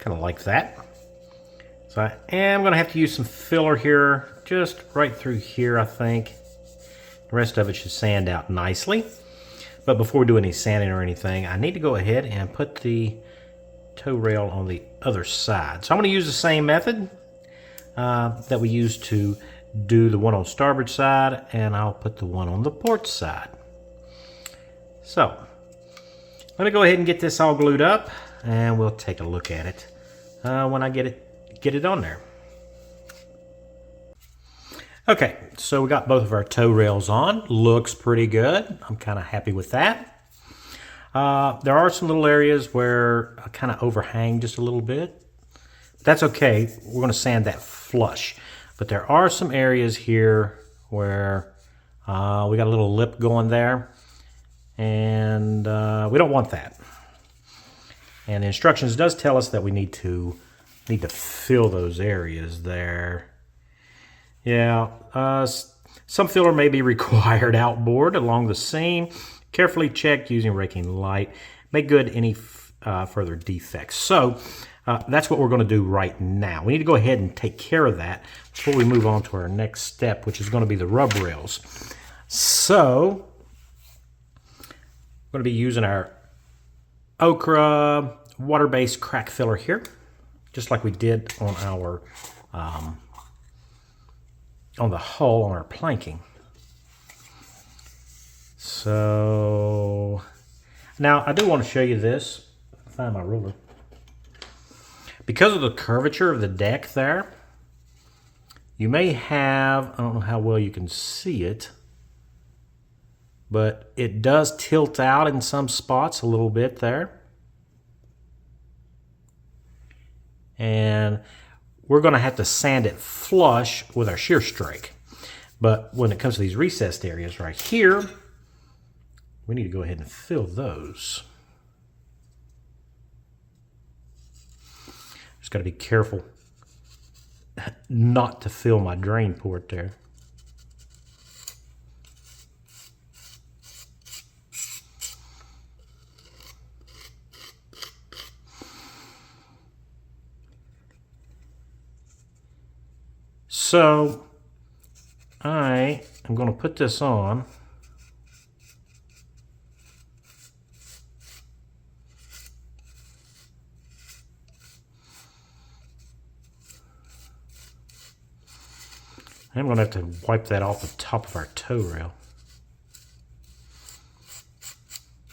[SPEAKER 1] Kind of like that. So I am gonna have to use some filler here, just right through here, I think. The rest of it should sand out nicely. But before we do any sanding or anything, I need to go ahead and put the tow rail on the other side. So I'm going to use the same method that we used to do the one on starboard side, and I'll put the one on the port side. So I'm going to go ahead and get this all glued up, and we'll take a look at it when I get it on there. Okay, so we got both of our tow rails on. Looks pretty good. I'm kind of happy with that. There are some little areas where I kind of overhang just a little bit. That's okay. We're going to sand that flush. But there are some areas here where we got a little lip going there. And we don't want that. And the instructions does tell us that we need to fill those areas there. Yeah, some filler may be required outboard along the seam. Carefully check using raking light. Make good any further defects. So that's what we're going to do right now. We need to go ahead and take care of that before we move on to our next step, which is going to be the rub rails. So we're going to be using our ochre water-based crack filler here, just like we did on our on the hull on our planking. So now I do want to show you this. Find my ruler. Because of the curvature of the deck there, you may have, I don't know how well you can see it, but it does tilt out in some spots a little bit there. And we're going to have to sand it flush with our shear strike. But when it comes to these recessed areas right here, we need to go ahead and fill those. Just got to be careful not to fill my drain port there. So I am going to put this on. I'm going to have to wipe that off the top of our tow rail.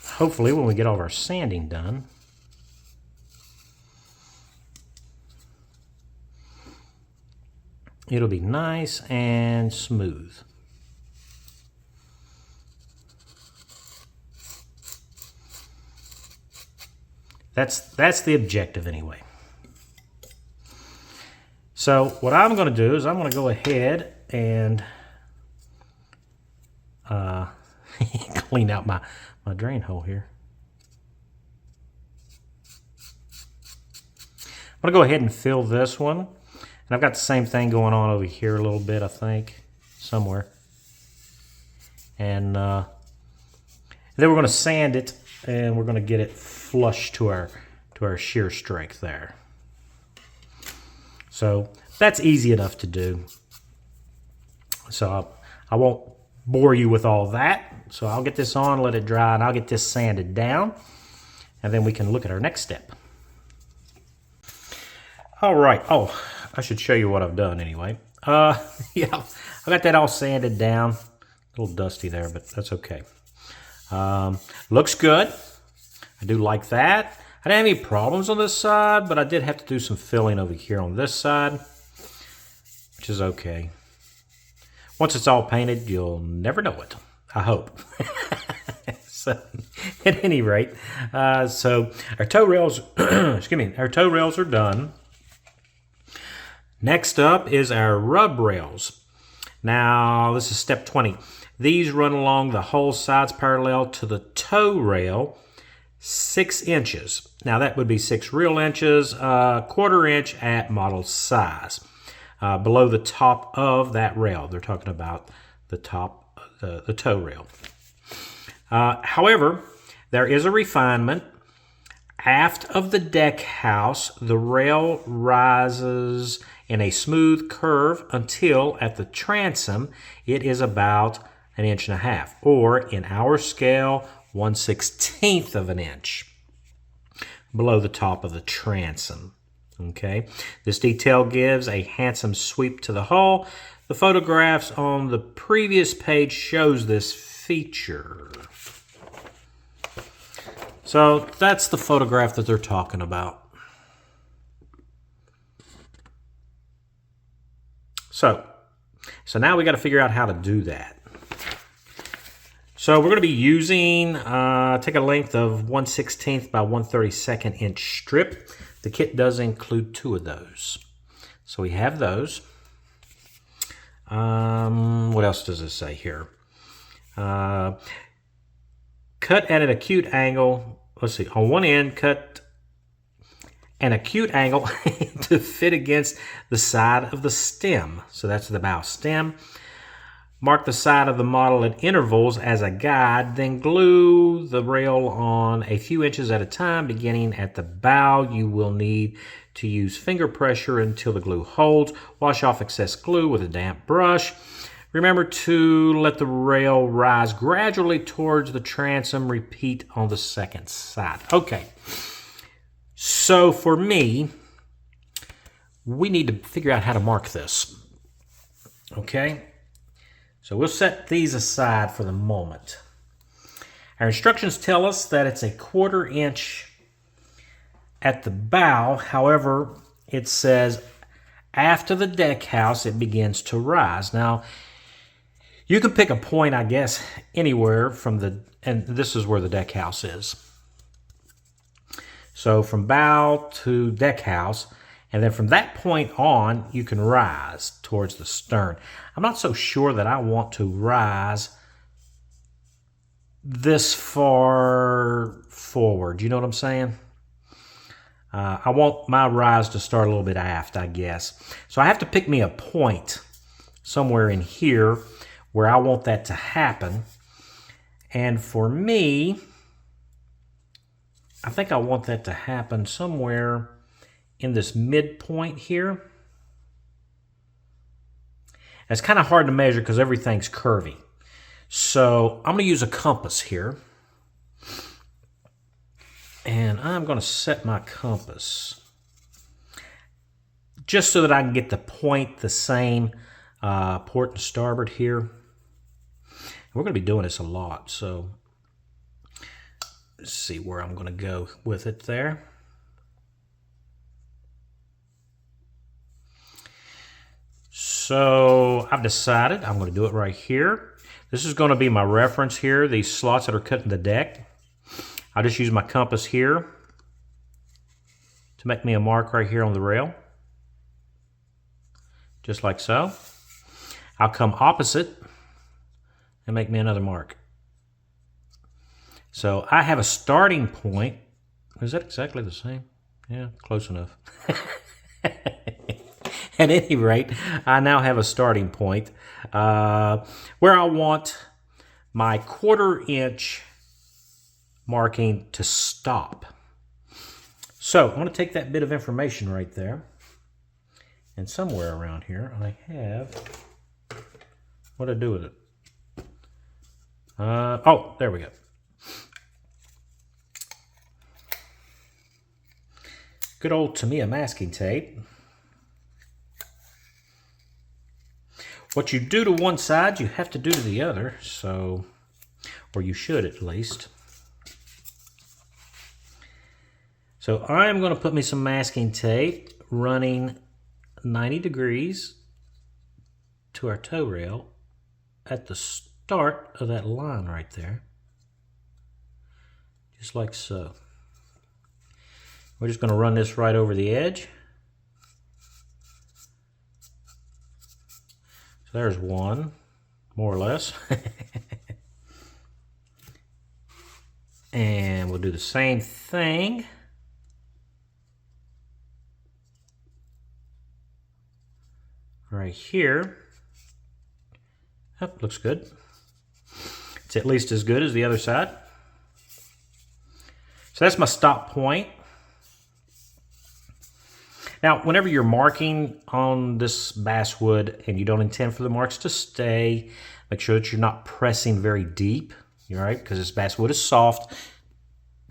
[SPEAKER 1] Hopefully when we get all of our sanding done, it'll be nice and smooth. That's the objective anyway. So what I'm going to do is I'm going to go ahead and clean out my drain hole here. I'm going to go ahead and fill this one. And I've got the same thing going on over here a little bit, I think, somewhere. And then we're going to sand it, and we're going to get it flush to our shear strength there. So that's easy enough to do. So I won't bore you with all that. So I'll get this on, let it dry, and I'll get this sanded down, and then we can look at our next step. All right. Oh, I should show you what I've done anyway. Yeah, I got that all sanded down. A little dusty there, but that's okay. Looks good. I do like that. I didn't have any problems on this side, but I did have to do some filling over here on this side, which is okay. Once it's all painted, you'll never know it. I hope. So, at any rate, so our toe rails, excuse me, our toe rails are done. Next up is our rub rails. Now, this is step 20. These run along the whole sides parallel to the toe rail, 6 inches. Now, that would be 6 real inches, 1/4 inch at model size. Below the top of that rail. They're talking about the top, the toe rail. However, there is a refinement. Aft of the deck house, the rail rises in a smooth curve until at the transom it is about 1.5 inches, or in our scale, 1/16 of an inch below the top of the transom. Okay, this detail gives a handsome sweep to the hull. The photographs on the previous page shows this feature. So that's the photograph that they're talking about. So now we got to figure out how to do that. So we're going to be using, take a length of 1/16 by 1/32 inch strip. The kit does include 2 of those. So we have those. What else does it say here? Cut at an acute angle. Let's see. On one end, cut an acute angle to fit against the side of the stem. So that's the bow stem. Mark the side of the model at intervals as a guide, then glue the rail on a few inches at a time. Beginning at the bow, you will need to use finger pressure until the glue holds. Wash off excess glue with a damp brush. Remember to let the rail rise gradually towards the transom. Repeat on the second side. Okay, so for me, we need to figure out how to mark this. Okay. So we'll set these aside for the moment. Our instructions tell us that it's a 1/4 inch at the bow. However, it says after the deck house, it begins to rise. Now, you can pick a point, I guess, anywhere from the, and this is where the deck house is. So from bow to deck house, and then from that point on, you can rise towards the stern. I'm not so sure that I want to rise this far forward. You know what I'm saying? I want my rise to start a little bit aft, I guess. So I have to pick me a point somewhere in here where I want that to happen. And for me, I think I want that to happen somewhere in this midpoint here. It's kind of hard to measure because everything's curvy. So I'm going to use a compass here. And I'm going to set my compass just so that I can get the point the same port and starboard here. And we're going to be doing this a lot, so let's see where I'm going to go with it there. So I've decided I'm going to do it right here. This is going to be my reference here, these slots that are cut in the deck. I'll just use my compass here to make me a mark right here on the rail. Just like so. I'll come opposite and make me another mark. So I have a starting point. Is that exactly the same? Yeah, close enough. At any rate, I now have a starting point where I want my 1/4 inch marking to stop. So I'm going to take that bit of information right there, and somewhere around here I have, what do I do with it? Oh, there we go. Good old Tamiya masking tape. What you do to one side, you have to do to the other, so, or you should at least. So I'm going to put me some masking tape running 90 degrees to our tow rail at the start of that line right there. Just like so. We're just going to run this right over the edge. So there's one, more or less. And we'll do the same thing. Right here. Oh, looks good. It's at least as good as the other side. So that's my stop point. Now, whenever you're marking on this basswood and you don't intend for the marks to stay, make sure that you're not pressing very deep, all right? Because this basswood is soft.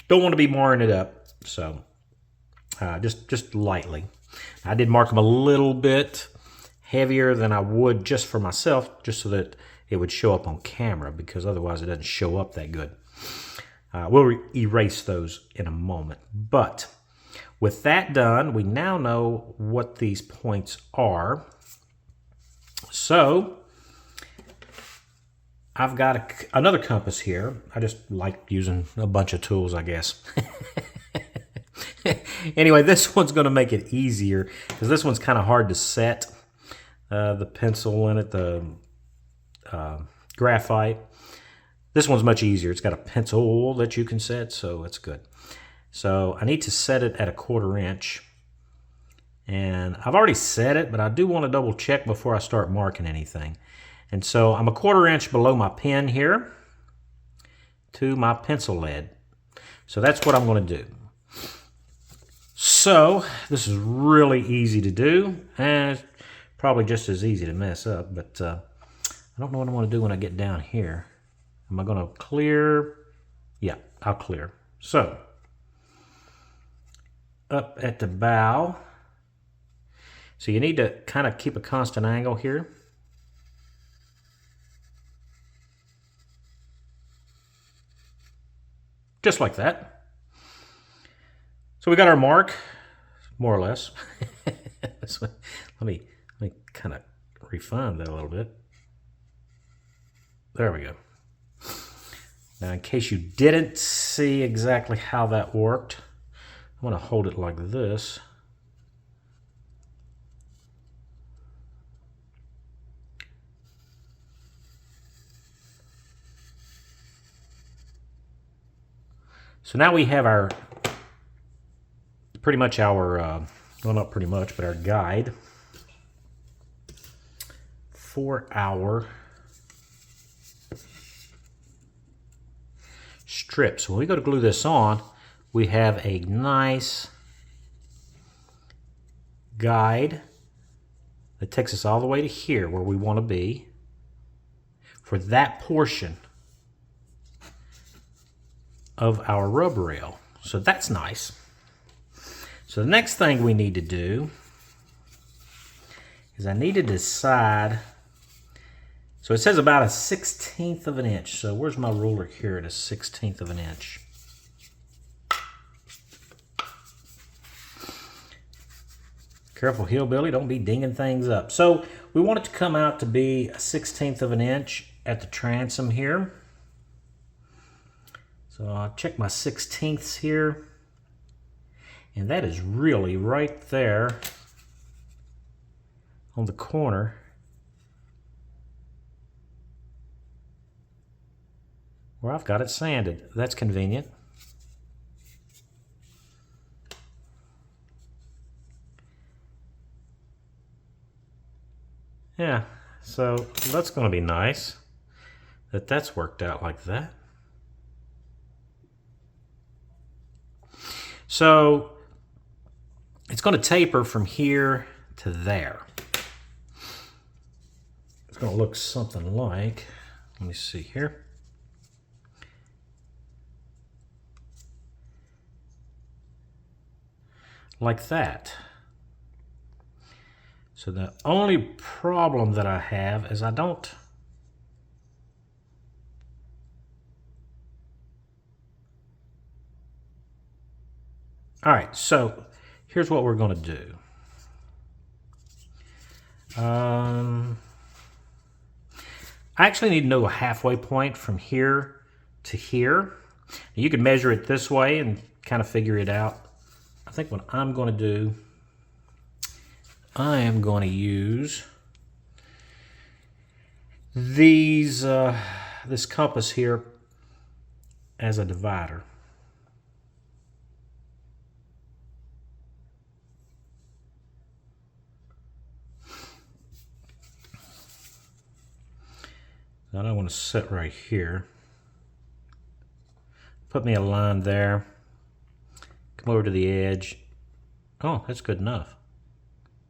[SPEAKER 1] Don't want to be marring it up, so just lightly. I did mark them a little bit heavier than I would just for myself, just so that it would show up on camera, because otherwise it doesn't show up that good. We'll erase those in a moment, but with that done, we now know what these points are. So I've got another compass here. I just like using a bunch of tools, I guess. Anyway, this one's going to make it easier because this one's kind of hard to set. The pencil in it, the graphite. This one's much easier. It's got a pencil that you can set, so it's good. So I need to set it at a 1/4 inch. And I've already set it, but I do want to double check before I start marking anything. And so I'm a 1/4 inch below my pen here to my pencil lead. So that's what I'm going to do. So this is really easy to do, and it's probably just as easy to mess up, but I don't know what I want to do when I get down here. Am I going to clear? Yeah, I'll clear. So up at the bow. So you need to kind of keep a constant angle here. Just like that. So we got our mark, more or less. So let me kind of refine that a little bit. There we go. Now, in case you didn't see exactly how that worked, I'm going to hold it like this. So now we have our, pretty much our, well, not pretty much, but our guide for our strip. So when we go to glue this on, we have a nice guide that takes us all the way to here where we want to be for that portion of our rub rail. So that's nice. So the next thing we need to do is I need to decide. So it says about a 1/16 of an inch. So where's my ruler here at a 1/16 of an inch? Careful, hillbilly, don't be dinging things up. So we want it to come out to be a 1/16 of an inch at the transom here. So I'll check my 1/16 here. And that is really right there on the corner where I've got it sanded. That's convenient. Yeah, so that's going to be nice that that's worked out like that. So it's going to taper from here to there. It's going to look something like, let me see here. Like that. So the only problem that I have is I don't... All right, so here's what we're going to do. I actually need to know a halfway point from here to here. You can measure it this way and kind of figure it out. I think what I'm going to do, I am going to use these this compass here as a divider. Now I want to sit right here. Put me a line there. Come over to the edge. Oh, that's good enough.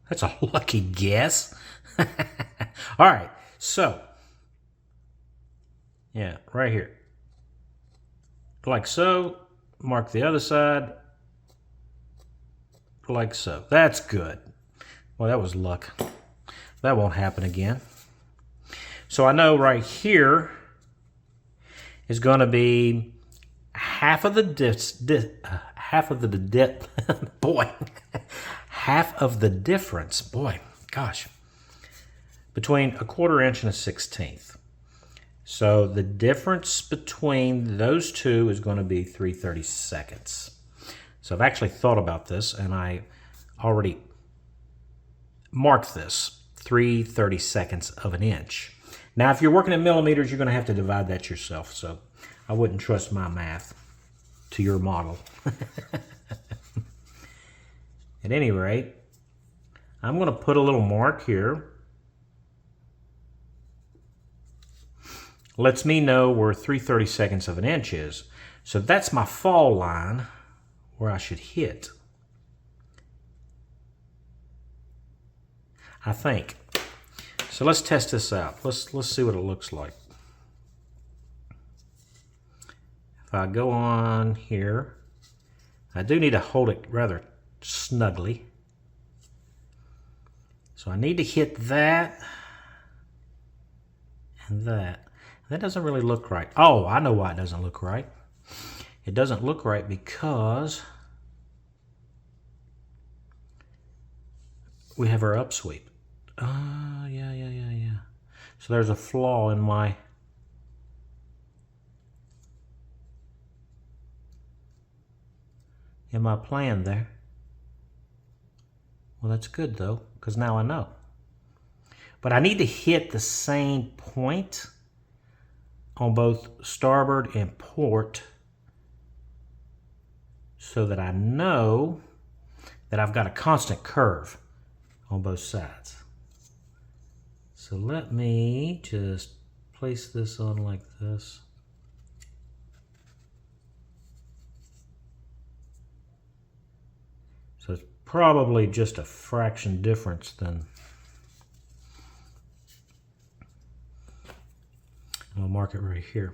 [SPEAKER 1] That's a lucky guess. All right, so yeah, right here. Like so. Mark the other side. Like so. That's good. Well, that was luck. That won't happen again. So I know right here is going to be half of the difference. Boy, gosh, between a 1/4 inch and a 1/16. So the difference between those two is going to be 3/32. So I've actually thought about this, and I already marked this 3/32 of an inch. Now, if you're working in millimeters, you're going to have to divide that yourself. So I wouldn't trust my math to your model. At any rate, I'm going to put a little mark here. Lets me know where 3/32 of an inch is. So that's my fall line where I should hit. I think. So let's test this out. Let's see what it looks like. If I go on here, I do need to hold it rather snugly. So I need to hit that and that. That doesn't really look right. Oh, I know why it doesn't look right. It doesn't look right because we have our upsweep. Yeah. So there's a flaw in my plan there. Well, that's good though, because now I know. But I need to hit the same point on both starboard and port so that I know that I've got a constant curve on both sides. So let me just place this on like this. So it's probably just a fraction difference than. I'll mark it right here.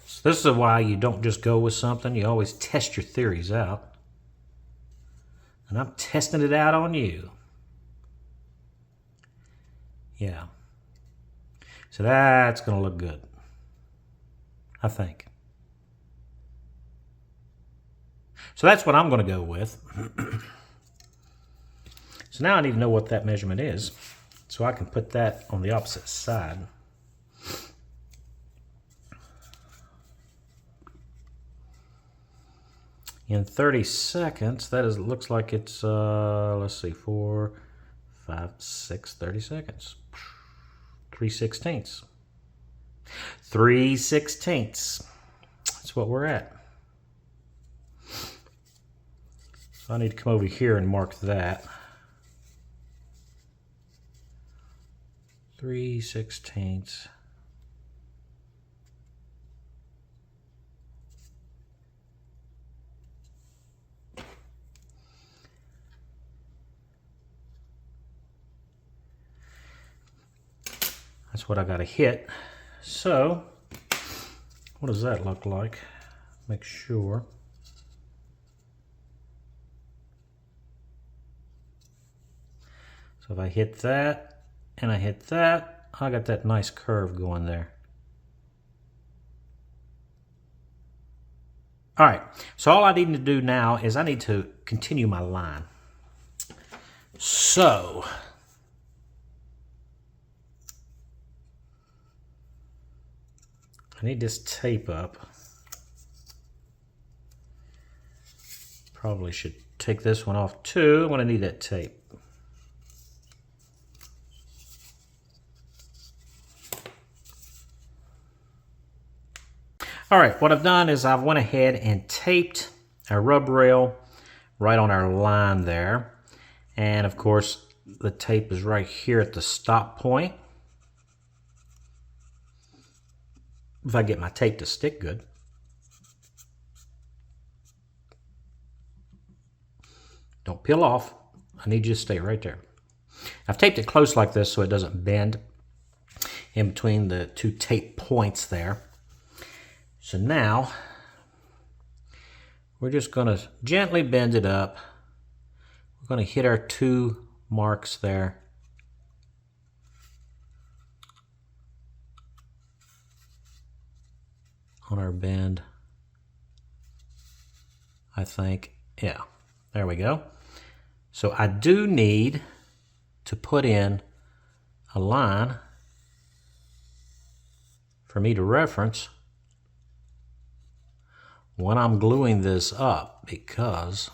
[SPEAKER 1] So this is why you don't just go with something. You always test your theories out. And I'm testing it out on you. Yeah. So that's going to look good, I think. So that's what I'm going to go with. So now I need to know what that measurement is, so I can put that on the opposite side. In 30 seconds, that is, looks like it's, let's see, 4, 5, 6, 30 seconds. 3/16. 3/16. That's what we're at. So I need to come over here and mark that. 3/16. That's what I got to hit. So, what does that look like? Make sure. So if I hit that and I hit that, I got that nice curve going there. All right, so all I need to do now is I need to continue my line. So, I need this tape up. Probably should take this one off too. I'm going to need that tape. All right, what I've done is I've went ahead and taped our rub rail right on our line there. And of course, the tape is right here at the stop point. If I get my tape to stick good. Don't peel off. I need you to stay right there. I've taped it close like this so it doesn't bend in between the two tape points there. So now, we're just going to gently bend it up. We're going to hit our two marks there. On our bend, I think. Yeah, there we go. So I do need to put in a line for me to reference when I'm gluing this up, because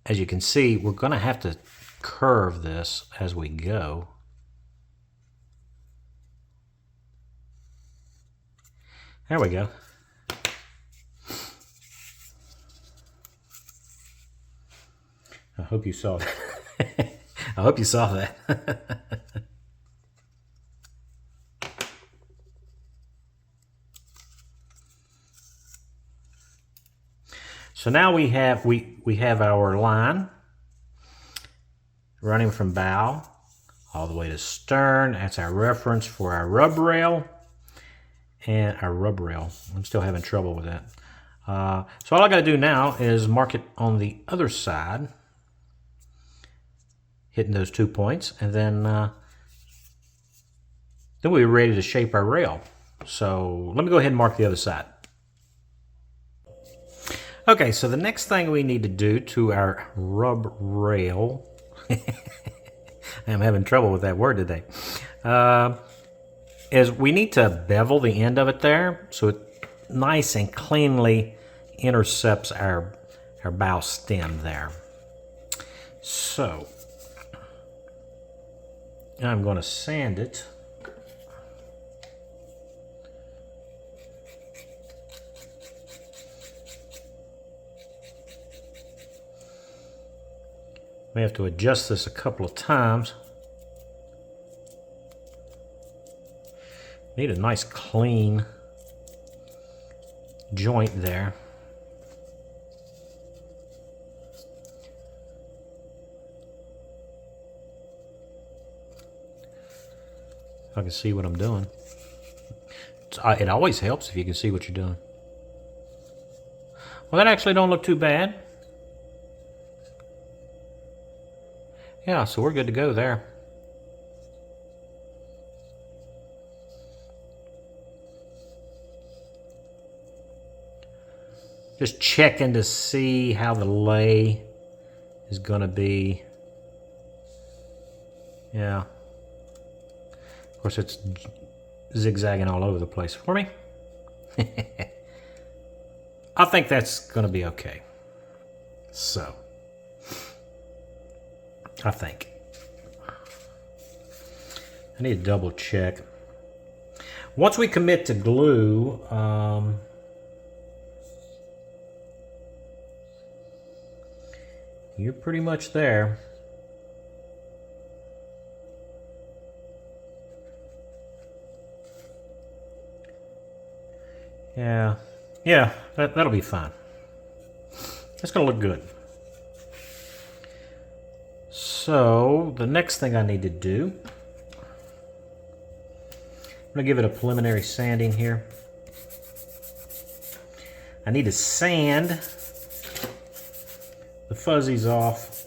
[SPEAKER 1] as you can see, we're going to have to curve this as we go. There we go. I hope you saw that. I hope you saw that. So now we have our line running from bow all the way to stern. That's our reference for our rub rail and our rub rail. I'm still having trouble with that. So all I got to do now is mark it on the other side, hitting those 2 points, and then we're ready to shape our rail. So let me go ahead and mark the other side. Okay, so the next thing we need to do to our rub rail, I'm having trouble with that word today, is we need to bevel the end of it there so it nice and cleanly intercepts our bow stem there. So I'm going to sand it. We have to adjust this a couple of times. Need a nice clean joint there. If I can see what I'm doing. It always helps if you can see what you're doing. Well, that actually don't look too bad. Yeah, so we're good to go there. Just checking to see how the lay is going to be. Yeah. Of course, it's zigzagging all over the place for me. I think that's going to be okay. So, I think. I need to double check. Once we commit to glue, you're pretty much there. Yeah, that'll be fine. It's gonna look good. So the next thing I need to do, I'm gonna give it a preliminary sanding here. I need to sand the fuzzies off.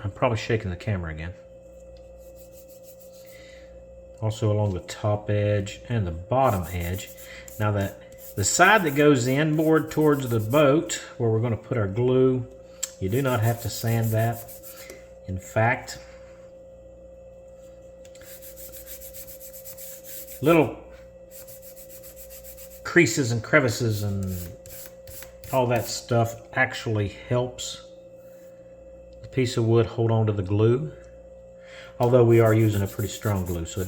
[SPEAKER 1] I'm probably shaking the camera again. Also along the top edge and the bottom edge. Now that the side that goes inboard towards the boat where we're going to put our glue, you do not have to sand that. In fact, little creases and crevices and all that stuff actually helps the piece of wood hold on to the glue. Although we are using a pretty strong glue, so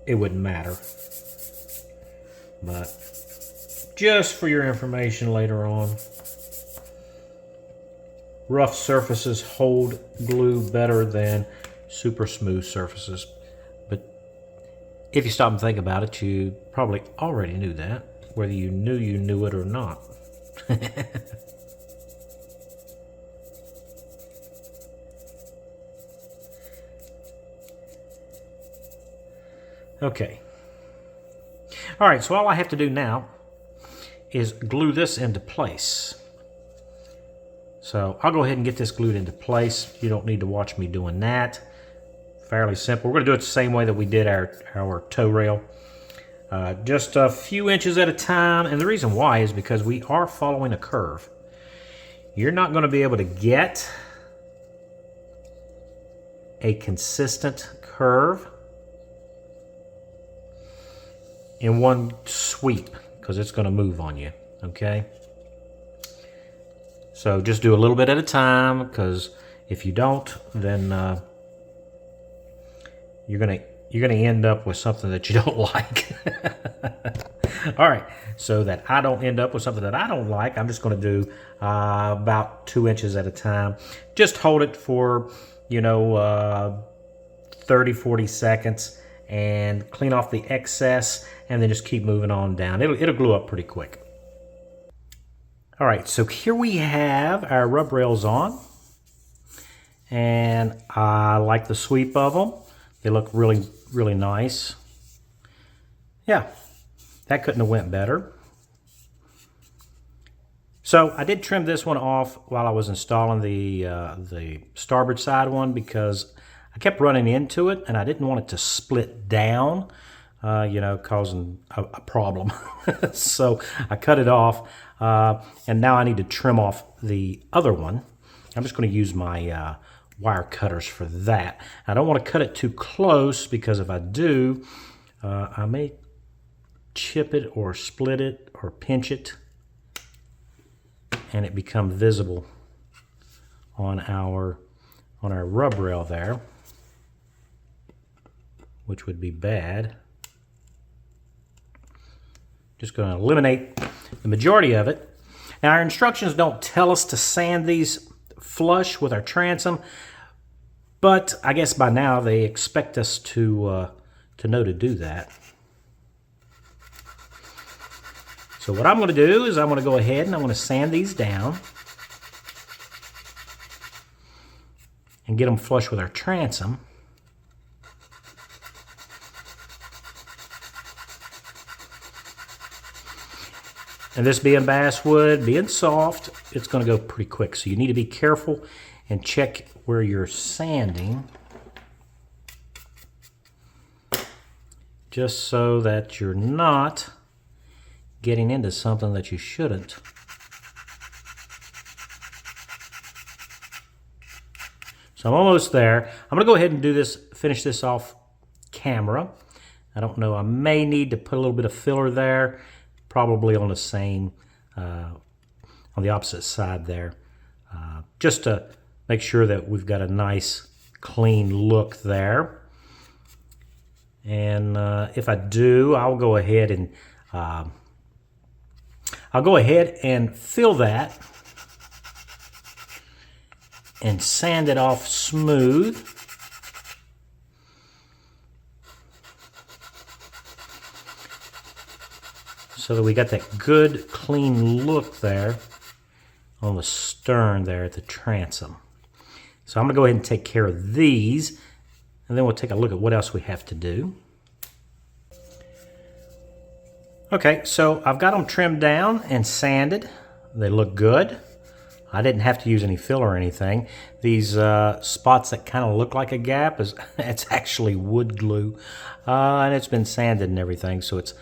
[SPEAKER 1] it wouldn't matter. But just for your information later on, rough surfaces hold glue better than super smooth surfaces. But if you stop and think about it, you probably already knew that, whether you knew it or not. Okay. All right, so all I have to do now is glue this into place. So I'll go ahead and get this glued into place. You don't need to watch me doing that. Fairly simple. We're going to do it the same way that we did our tow rail. Just a few inches at a time. And the reason why is because we are following a curve. You're not going to be able to get a consistent curve in one sweep because it's going to move on you, okay? So just do a little bit at a time, because if you don't, then you're gonna end up with something that you don't like. All right, so that I don't end up with something that I don't like, I'm just going to do about 2 inches at a time. Just hold it for 30-40 seconds and clean off the excess, and then just keep moving on down. It'll glue up pretty quick. All right, so here we have our rub rails on, and I like the sweep of them. They look really, really nice. Yeah, that couldn't have went better. So I did trim this one off while I was installing the starboard side one, because I kept running into it and I didn't want it to split down, causing a problem. So I cut it off, and now I need to trim off the other one. I'm just going to use my wire cutters for that. I don't want to cut it too close, because if I do, I may chip it or split it or pinch it, and it become visible on our rub rail there, which would be bad. Just going to eliminate the majority of it. Now, our instructions don't tell us to sand these flush with our transom, but I guess by now they expect us to know to do that. So what I'm going to do is I'm going to go ahead and I'm going to sand these down and get them flush with our transom. And this being basswood, being soft, it's going to go pretty quick. So you need to be careful and check where you're sanding, just so that you're not getting into something that you shouldn't. So I'm almost there. I'm going to go ahead and do this, finish this off camera. I don't know, I may need to put a little bit of filler there, probably on the same, on the opposite side there, just to make sure that we've got a nice clean look there. And if I do, I'll go ahead and fill that and sand it off smooth. so that we got that good clean look there on the stern there at the transom. So I'm going to go ahead and take care of these, and then we'll take a look at what else we have to do. Okay, so I've got them trimmed down and sanded. They look good. I didn't have to use any filler or anything. These spots that kind of look like a gap, it's actually wood glue. And it's been sanded and everything, so it's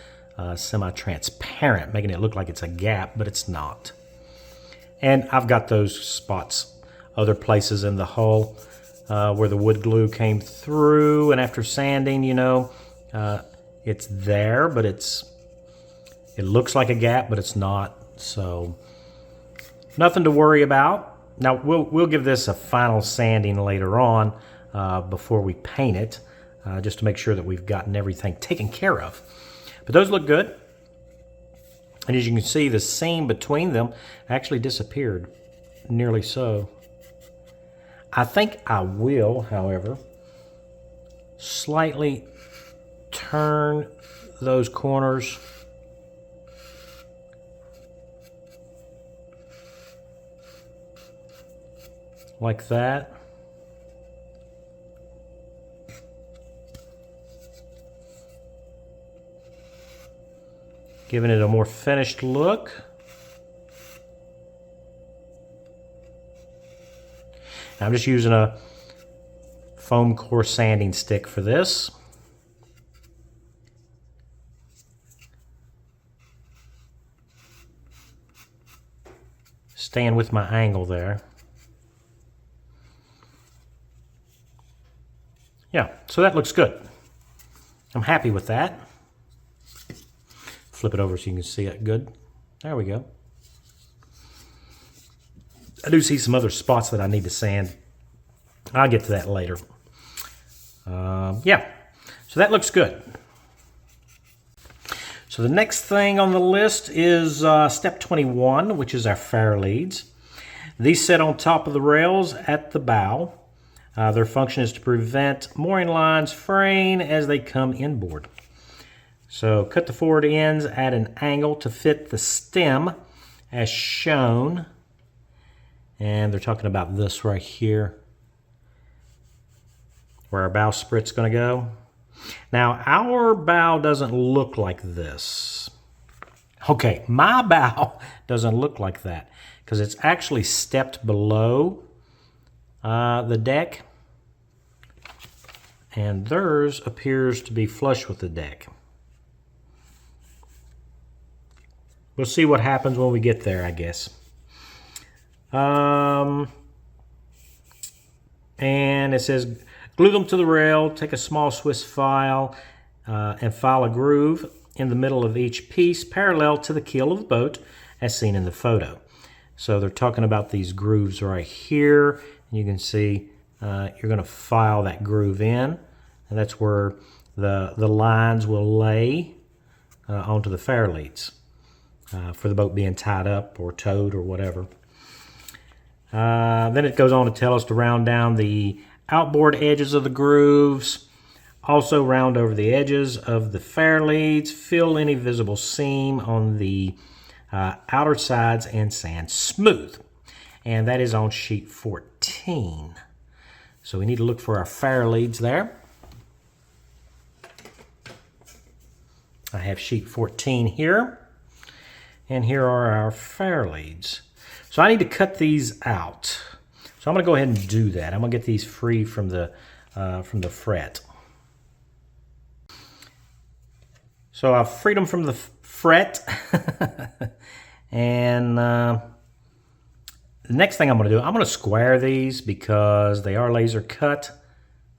[SPEAKER 1] semi-transparent, making it look like it's a gap, but it's not. And I've got those spots other places in the hull where the wood glue came through, and after sanding, you know, it's there, but it looks like a gap, but it's not. So nothing to worry about. Now we'll give this a final sanding later on before we paint it, just to make sure that we've gotten everything taken care of. But those look good. And as you can see, the seam between them actually disappeared, nearly so. I think I will, however, slightly turn those corners like that. Giving it a more finished look. I'm just using a foam core sanding stick for this. Staying with my angle there. Yeah, so that looks good. I'm happy with that. Flip it over so you can see it good. There we go. I do see some other spots that I need to sand. I'll get to that later. Yeah, so that looks good. So the next thing on the list is step 21, which is our fare leads. These sit on top of the rails at the bow. Their function is to prevent mooring lines fraying as they come inboard. So cut the forward ends at an angle to fit the stem as shown. And they're talking about this right here, where our bow sprit's going to go. Now, our bow doesn't look like this. Okay, my bow doesn't look like that because it's actually stepped below the deck, and theirs appears to be flush with the deck. We'll see what happens when we get there, I guess. And it says, glue them to the rail, take a small Swiss file, and file a groove in the middle of each piece parallel to the keel of the boat as seen in the photo. So they're talking about these grooves right here. And you can see you're going to file that groove in, and that's where the lines will lay onto the fare leads for the boat being tied up or towed or whatever. Then it goes on to tell us to round down the outboard edges of the grooves, also round over the edges of the fare leads, fill any visible seam on the outer sides, and sand smooth. And that is on sheet 14. So we need to look for our fare leads there. I have sheet 14 here, and here are our fare leads. So I need to cut these out. So I'm going to go ahead and do that. I'm going to get these free from the fret. So I've freed them from the fret. And the next thing I'm going to do, I'm going to square these because they are laser cut.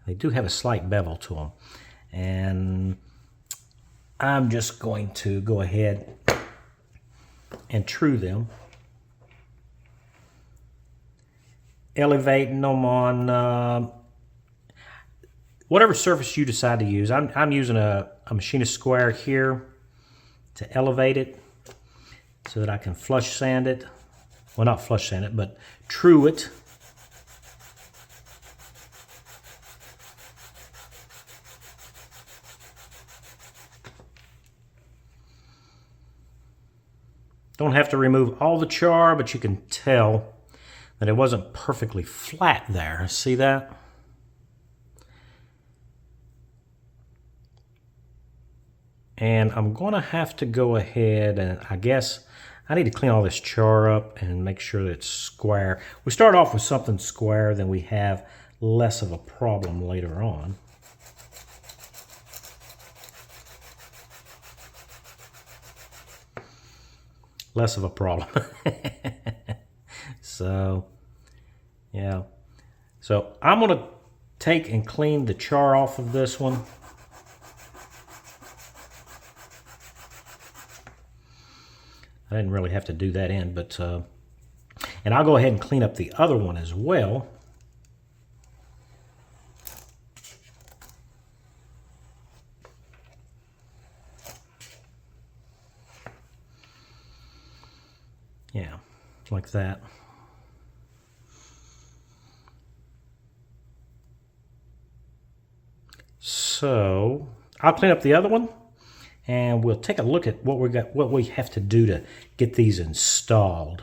[SPEAKER 1] They do have a slight bevel to them. And I'm just going to go ahead and true them, elevating them on whatever surface you decide to use. I'm using a machinist square here to elevate it so that I can flush sand it. Well, not flush sand it, but true it. Don't have to remove all the char, but you can tell that it wasn't perfectly flat there. See that? And I'm going to have to go ahead and I guess I need to clean all this char up and make sure that it's square. We start off with something square, then we have less of a problem later on. Less of a problem. So, yeah. So I'm going to take and clean the char off of this one. I didn't really have to do that end, but and I'll go ahead and clean up the other one as well. Yeah, like that. So I'll clean up the other one, and we'll take a look at what we have to do to get these installed.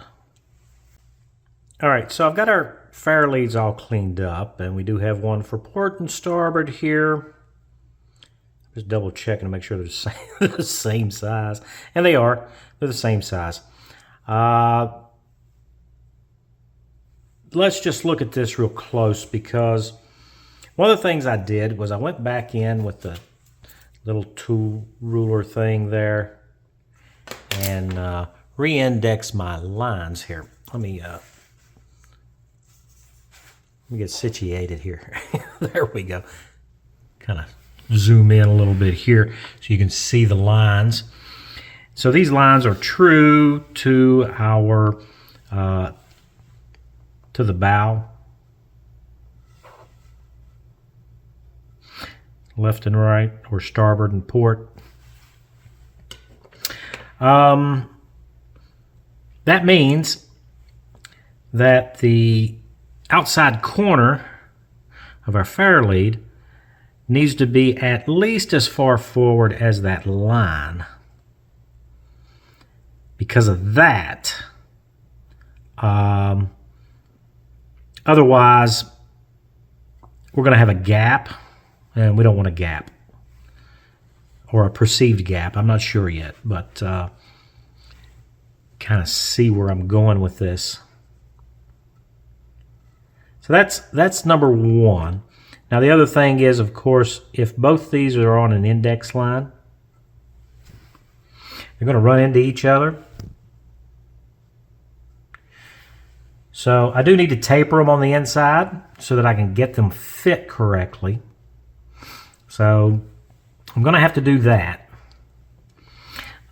[SPEAKER 1] All right, so I've got our fare leads all cleaned up, and we do have one for port and starboard here. Just double checking to make sure they're the same size, and they are. They're the same size. Let's just look at this real close, because one of the things I did was I went back in with the little tool ruler thing there and re-index my lines here. Let me get situated here. There we go. Kind of zoom in a little bit here so you can see the lines. So these lines are true to our to the bow, left and right, or starboard and port. That means that the outside corner of our fare lead needs to be at least as far forward as that line. Because of that, otherwise we're going to have a gap, and we don't want a gap or a perceived gap. I'm not sure yet, but kind of see where I'm going with this. So that's number one. Now the other thing is, of course, if both these are on an index line, they're going to run into each other. So I do need to taper them on the inside so that I can get them fit correctly. So I'm going to have to do that.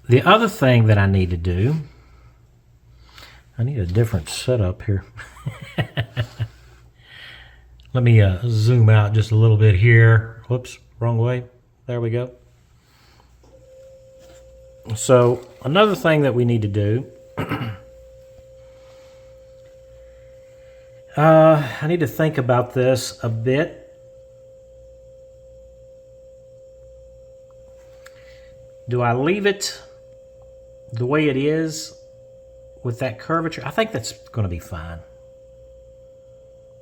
[SPEAKER 1] The other thing that I need to do, I need a different setup here. Let me zoom out just a little bit here. Whoops, wrong way. There we go. So another thing that we need to do, I need to think about this a bit. Do I leave it the way it is with that curvature? I think that's going to be fine,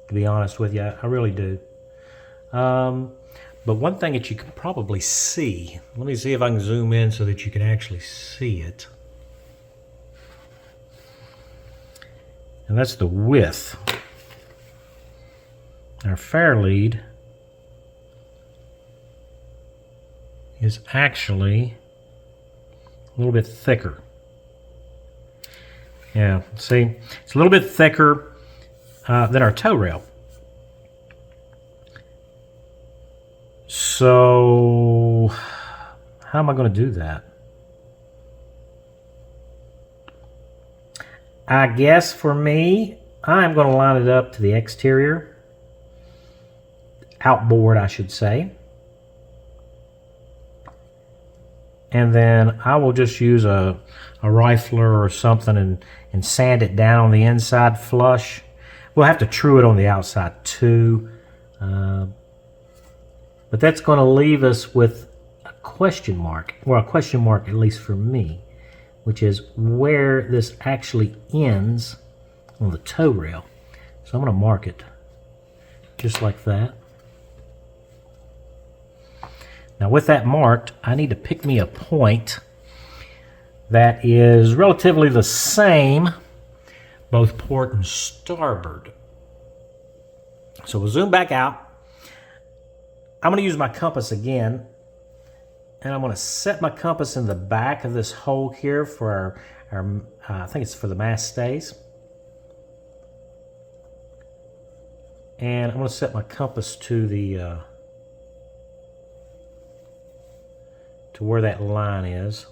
[SPEAKER 1] to be honest with you. I really do. But one thing that you can probably see, let me see if I can zoom in so that you can actually see it. And that's the width. Our fare lead is actually a little bit thicker. Yeah, see, it's a little bit thicker than our tow rail. So how am I going to do that? I guess for me, I'm going to line it up to the exterior, outboard I should say. And then I will just use a rifler or something and sand it down on the inside flush. We'll have to true it on the outside too. But that's going to leave us with a question mark. Well, a question mark at least for me. which is where this actually ends on the tow rail. So I'm going to mark it just like that. Now with that marked, I need to pick me a point that is relatively the same, both port and starboard. So we'll zoom back out. I'm going to use my compass again, and I'm going to set my compass in the back of this hole here for our I think it's for the mast stays. And I'm going to set my compass to the to where that line is.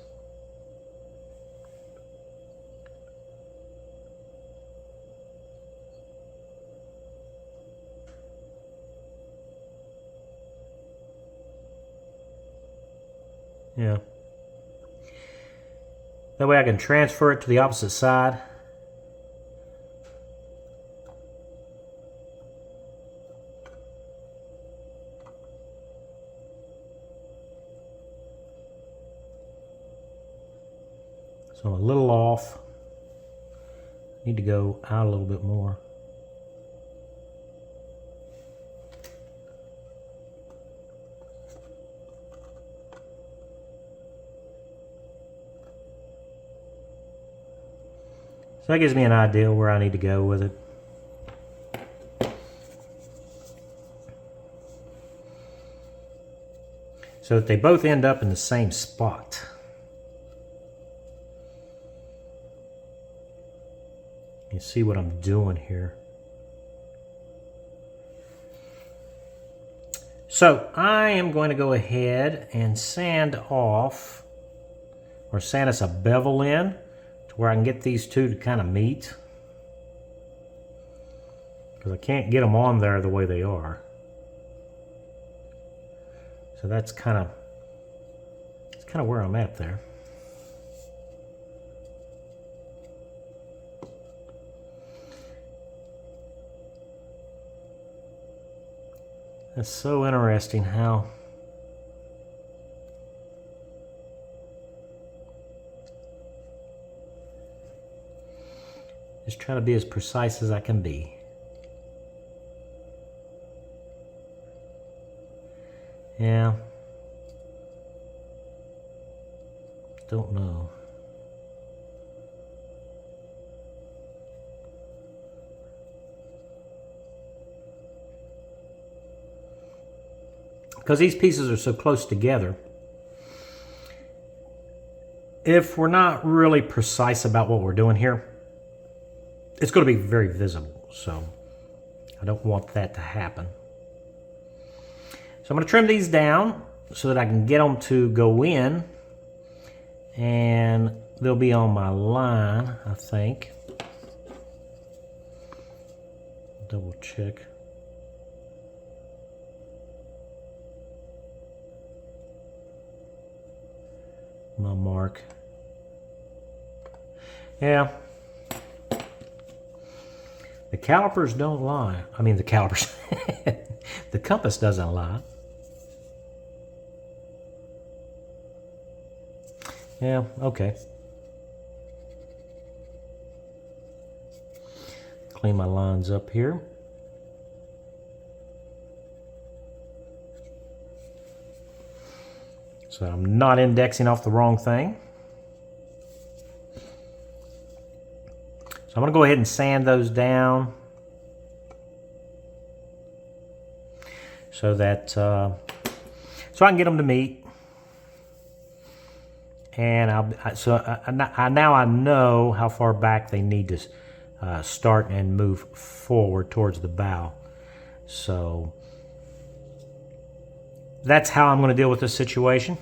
[SPEAKER 1] Yeah. That way I can transfer it to the opposite side. So I'm a little off. Need to go out a little bit more. So that gives me an idea where I need to go with it. So that they both end up in the same spot. You see what I'm doing here. So I am going to go ahead and sand off, or sand us a bevel in, to where I can get these two to kind of meet. Because I can't get them on there the way they are. So that's kind of where I'm at there. That's so interesting how just trying to be as precise as I can be. Yeah. Don't know. Because these pieces are so close together, if we're not really precise about what we're doing here, it's going to be very visible. So I don't want that to happen. So I'm going to trim these down so that I can get them to go in, and they'll be on my line, I think. Double check. My mark. Yeah. The calipers don't lie. I mean, the calipers. The compass doesn't lie. Yeah, okay. Clean my lines up here. So I'm not indexing off the wrong thing. So I'm going to go ahead and sand those down so that so I can get them to meet. And now I know how far back they need to start and move forward towards the bow. So that's how I'm going to deal with this situation.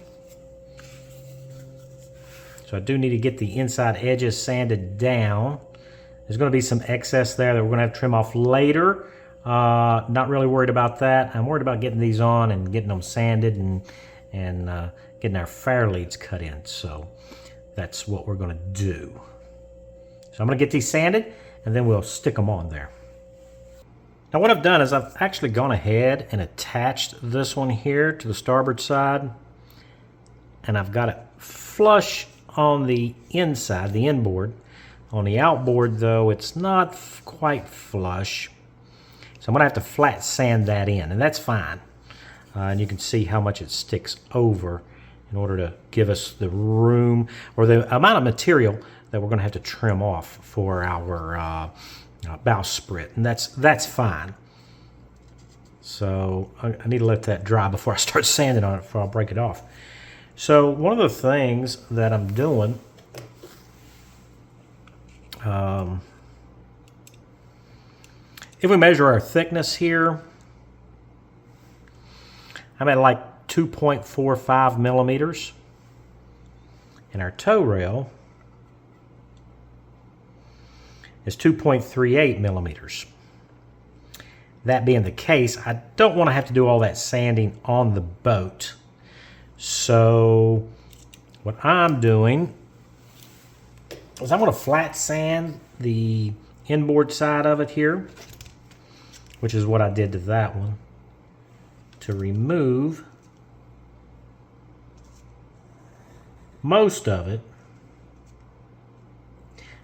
[SPEAKER 1] So I do need to get the inside edges sanded down. There's going to be some excess there that we're going to have to trim off later. Not really worried about that. I'm worried about getting these on and getting them sanded and getting our fair leads cut in. So that's what we're going to do. So I'm going to get these sanded and then we'll stick them on there. Now what I've done is I've actually gone ahead and attached this one here to the starboard side, and I've got it flush on the inside, the inboard. On the outboard, though, it's not quite flush. So I'm going to have to flat sand that in, and that's fine. And you can see how much it sticks over in order to give us the room or the amount of material that we're going to have to trim off for our bowsprit, and that's fine. So I need to let that dry before I start sanding on it, before I'll break it off. So one of the things that I'm doing, if we measure our thickness here, I'm at like 2.45 millimeters, and our toe rail is 2.38 millimeters. That being the case, I don't want to have to do all that sanding on the boat. So what I'm doing is I'm going to flat sand the inboard side of it here, which is what I did to that one, to remove most of it.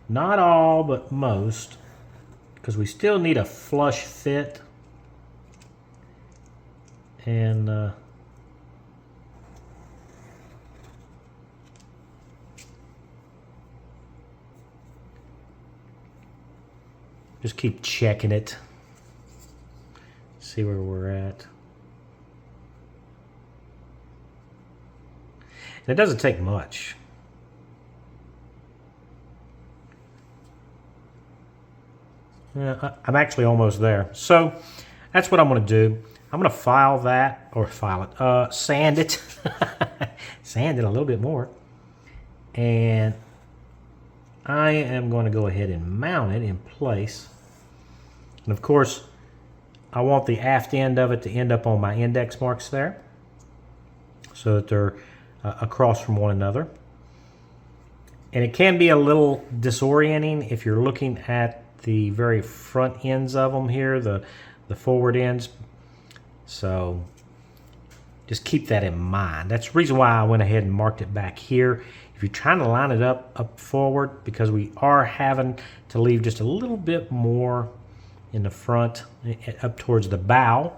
[SPEAKER 1] Not all, but most, because we still need a flush fit. And just keep checking it. See where we're at. And it doesn't take much. I'm actually almost there. So that's what I'm going to do. I'm going to sand it. Sand it a little bit more. And I am going to go ahead and mount it in place. And of course, I want the aft end of it to end up on my index marks there, so that they're across from one another. And it can be a little disorienting if you're looking at the very front ends of them here, the forward ends. So just keep that in mind. That's the reason why I went ahead and marked it back here. If you're trying to line it up forward, because we are having to leave just a little bit more in the front, up towards the bow,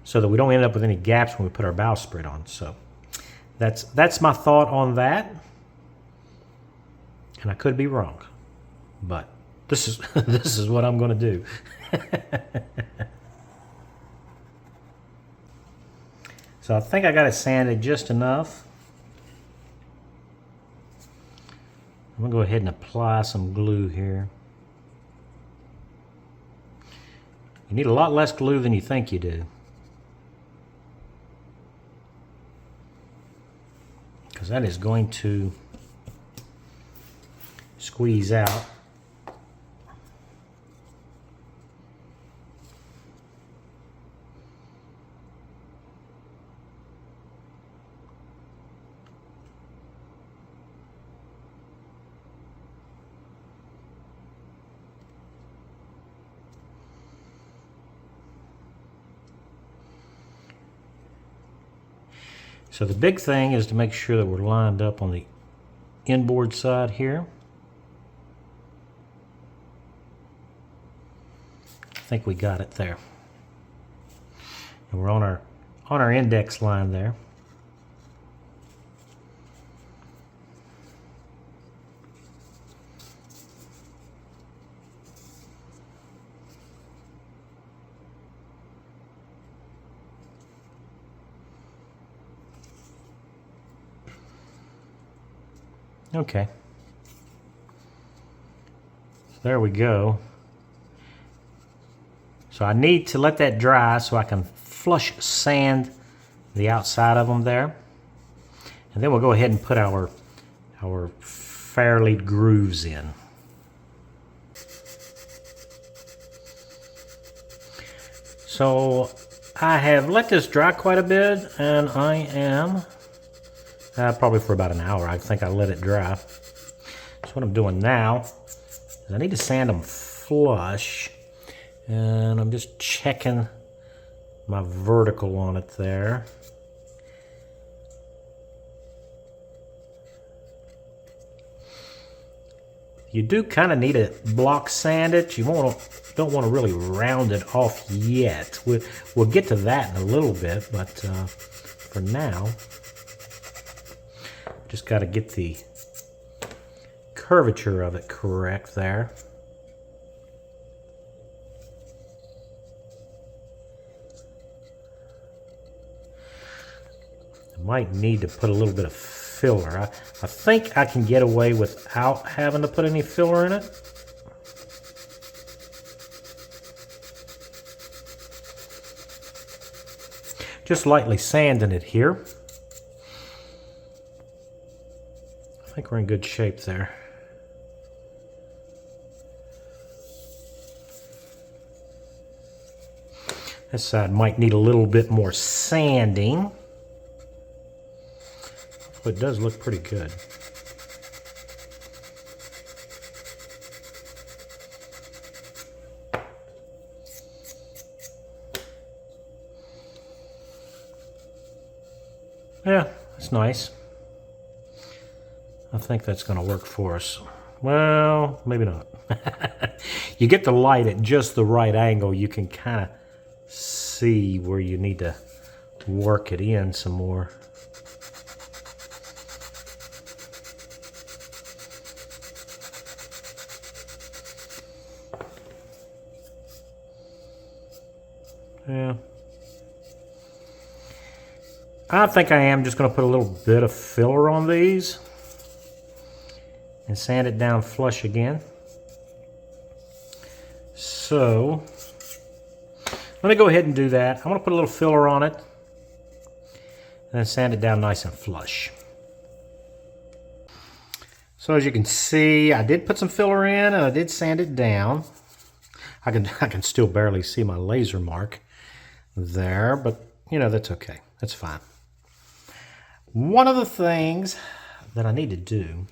[SPEAKER 1] so that we don't end up with any gaps when we put our bowsprit on. So that's my thought on that. And I could be wrong, but this is this is what I'm going to do. So I think I got it sanded just enough. I'm going to go ahead and apply some glue here. You need a lot less glue than you think you do, because that is going to squeeze out. So the big thing is to make sure that we're lined up on the inboard side here. I think we got it there. And we're on our index line there. Okay, so there we go. So I need to let that dry so I can flush sand the outside of them there. And then we'll go ahead and put our fairlead grooves in. So I have let this dry quite a bit, and I am probably for about an hour. I think I let it dry. So what I'm doing now is I need to sand them flush, and I'm just checking my vertical on it there. You do kind of need to block sand it. You don't want to really round it off yet. We'll get to that in a little bit, but for now, just got to get the curvature of it correct there. I might need to put a little bit of filler. I think I can get away without having to put any filler in it. Just lightly sanding it here. I think we're in good shape there. This side might need a little bit more sanding. But it does look pretty good. Yeah, it's nice. I think that's going to work for us. Well, maybe not. You get the light at just the right angle, you can kind of see where you need to work it in some more. Yeah. I think I am just going to put a little bit of filler on these and sand it down flush again. So let me go ahead and do that. I'm going to put a little filler on it and then sand it down nice and flush. So as you can see, I did put some filler in and I did sand it down. I can still barely see my laser mark there, but you know, that's okay. That's fine. One of the things that I need to do,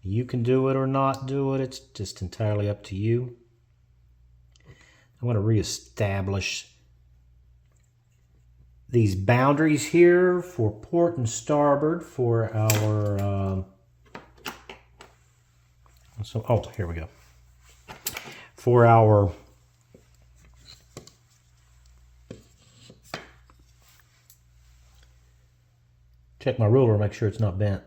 [SPEAKER 1] you can do it or not do it, it's just entirely up to you. I'm going to reestablish these boundaries here for port and starboard for our here we go. For our check my ruler, make sure it's not bent.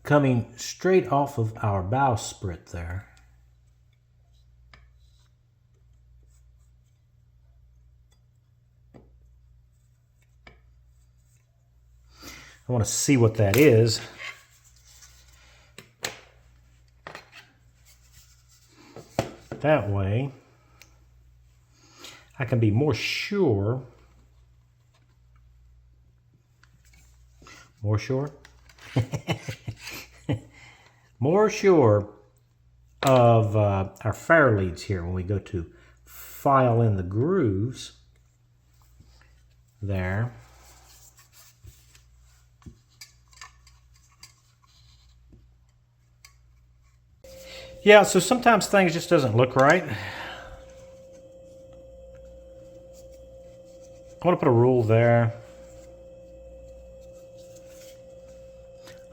[SPEAKER 1] Coming straight off of our bowsprit there. I want to see what that is. That way, I can be more sure. More sure? More sure of our fire leads here when we go to file in the grooves there. Yeah, so sometimes things just doesn't look right. I want to put a rule there.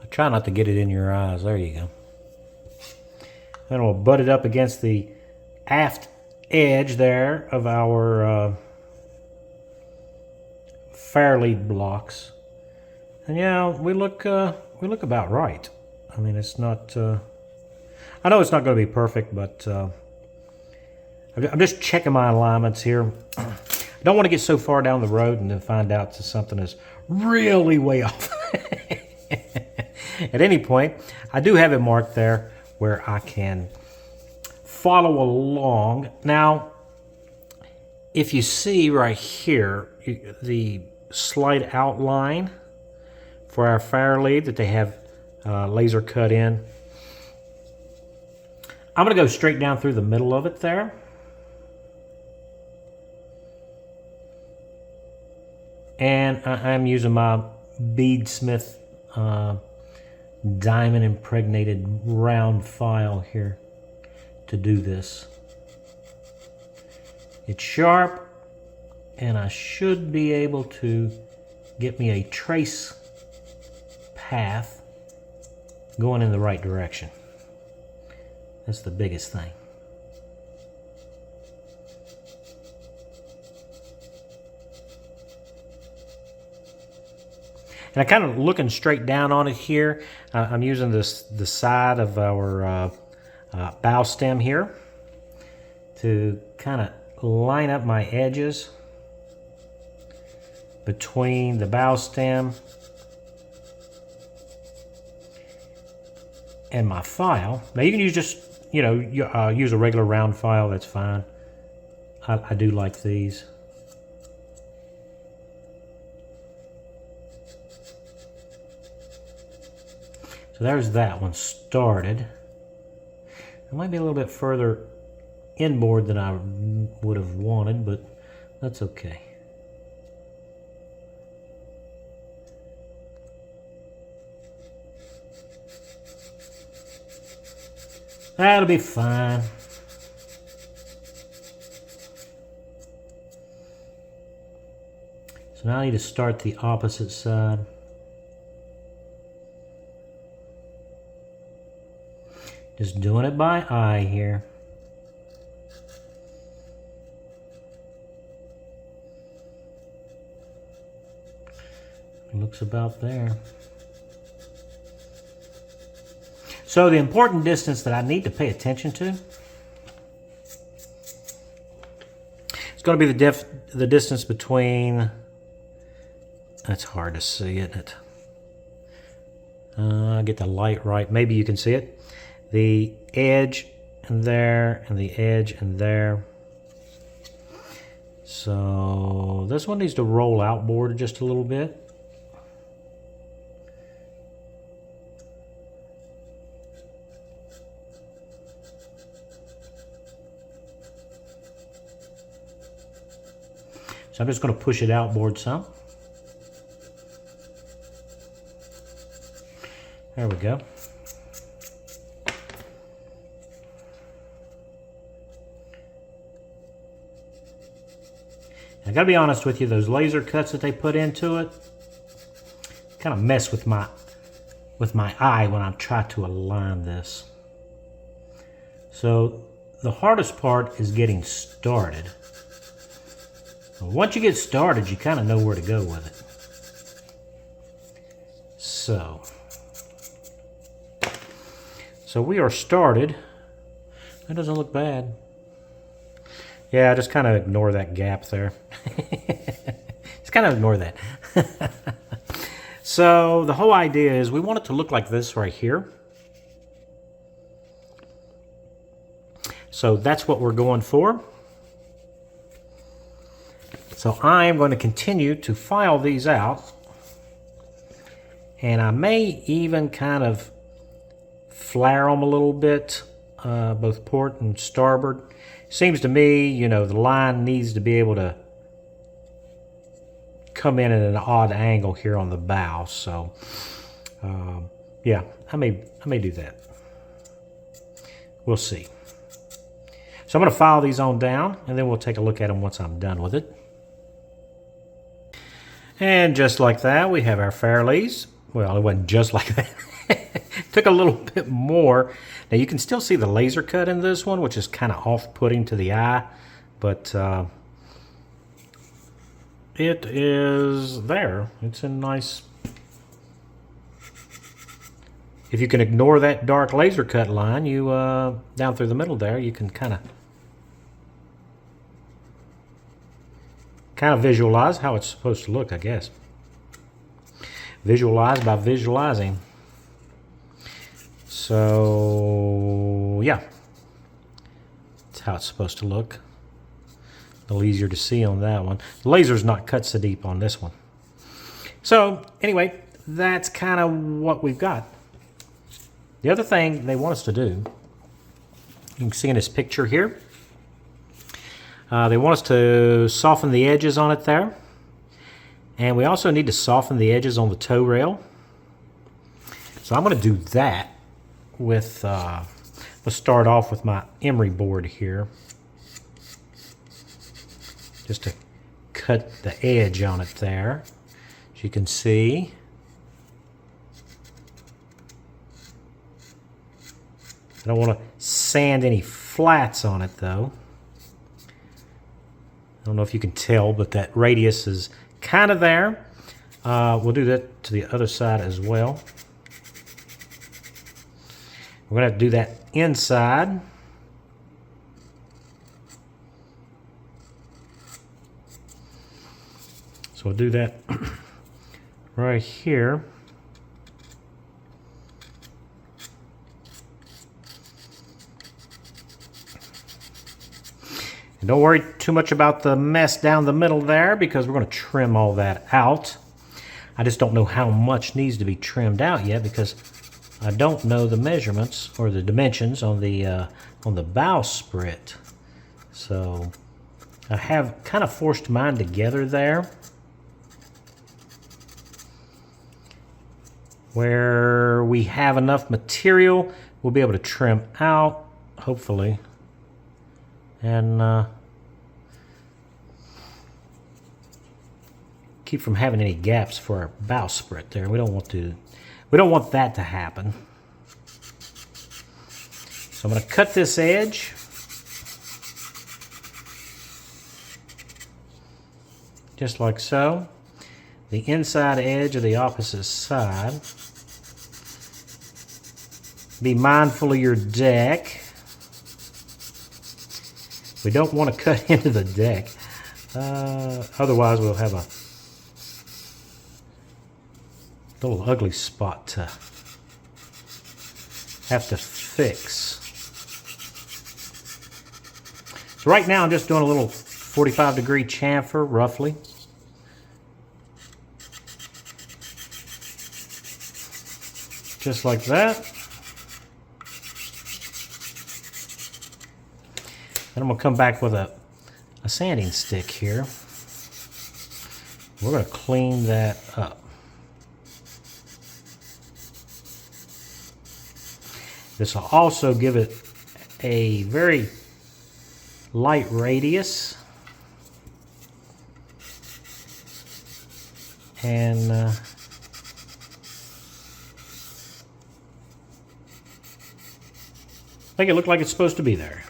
[SPEAKER 1] I try not to get it in your eyes. There you go. Then we'll butt it up against the aft edge there of our fire lead blocks. And yeah, we look about right. I mean, it's not. I know it's not going to be perfect, but I'm just checking my alignments here. I don't want to get so far down the road and then find out that something is really way off. At any point, I do have it marked there where I can follow along. Now, if you see right here, the slight outline for our fire lead that they have laser cut in, I'm going to go straight down through the middle of it there. And I'm using my beadsmith diamond impregnated round file here to do this. It's sharp, and I should be able to get me a trace path going in the right direction. That's the biggest thing. And I'm kind of looking straight down on it here. I'm using the side of our bow stem here to kind of line up my edges between the bow stem and my file. Now you can use just, use a regular round file, that's fine. I do like these. So there's that one started. It might be a little bit further inboard than I would have wanted, but that's okay. That'll be fine. So now I need to start the opposite side. Just doing it by eye here. Looks about there. So the important distance that I need to pay attention to, it's going to be the distance between, that's hard to see, isn't it? Get the light right. Maybe you can see it. The edge and there, and the edge and there. So this one needs to roll outboard just a little bit. So I'm just going to push it outboard some. There we go. I gotta be honest with you, those laser cuts that they put into it kind of mess with my eye when I try to align this. So the hardest part is getting started. Once you get started, you kind of know where to go with it. So we are started. That doesn't look bad. Yeah, just kind of ignore that gap there. Just kind of ignore that. So the whole idea is we want it to look like this right here. So that's what we're going for. So I am going to continue to file these out. And I may even kind of flare them a little bit, both port and starboard. Seems to me, the line needs to be able to come in at an odd angle here on the bow. So, yeah, I may do that. We'll see. So I'm going to file these on down, and then we'll take a look at them once I'm done with it. And just like that, we have our fairleys. Well, it wasn't just like that. Took a little bit more. Now you can still see the laser cut in this one, which is kind of off-putting to the eye, but it is there. It's a nice... If you can ignore that dark laser cut line, you down through the middle there, you can kind of visualize how it's supposed to look, I guess. Visualize by visualizing. So, yeah, that's how it's supposed to look. A little easier to see on that one. The laser's not cut so deep on this one. So, anyway, that's kind of what we've got. The other thing they want us to do, you can see in this picture here, they want us to soften the edges on it there. And we also need to soften the edges on the tow rail. So I'm going to do that with, let's start off with my emery board here. Just to cut the edge on it there. As you can see. I don't want to sand any flats on it though. I don't know if you can tell, but that radius is kind of there. We'll do that to the other side as well. We're going to have to do that inside. So we'll do that right here. And don't worry too much about the mess down the middle there, because we're going to trim all that out. I just don't know how much needs to be trimmed out yet, because I don't know the measurements or the dimensions on the bowsprit. So I have kind of forced mine together there, where we have enough material we'll be able to trim out, hopefully, and keep from having any gaps for our bowsprit there. We don't want that to happen. So I'm going to cut this edge. Just like so. The inside edge of the opposite side. Be mindful of your deck. We don't want to cut into the deck. Otherwise we'll have a little ugly spot to have to fix. So right now I'm just doing a little 45-degree chamfer, roughly. Just like that. Then I'm going to come back with a sanding stick here. We're going to clean that up. This will also give it a very light radius. And make it look like it's supposed to be there.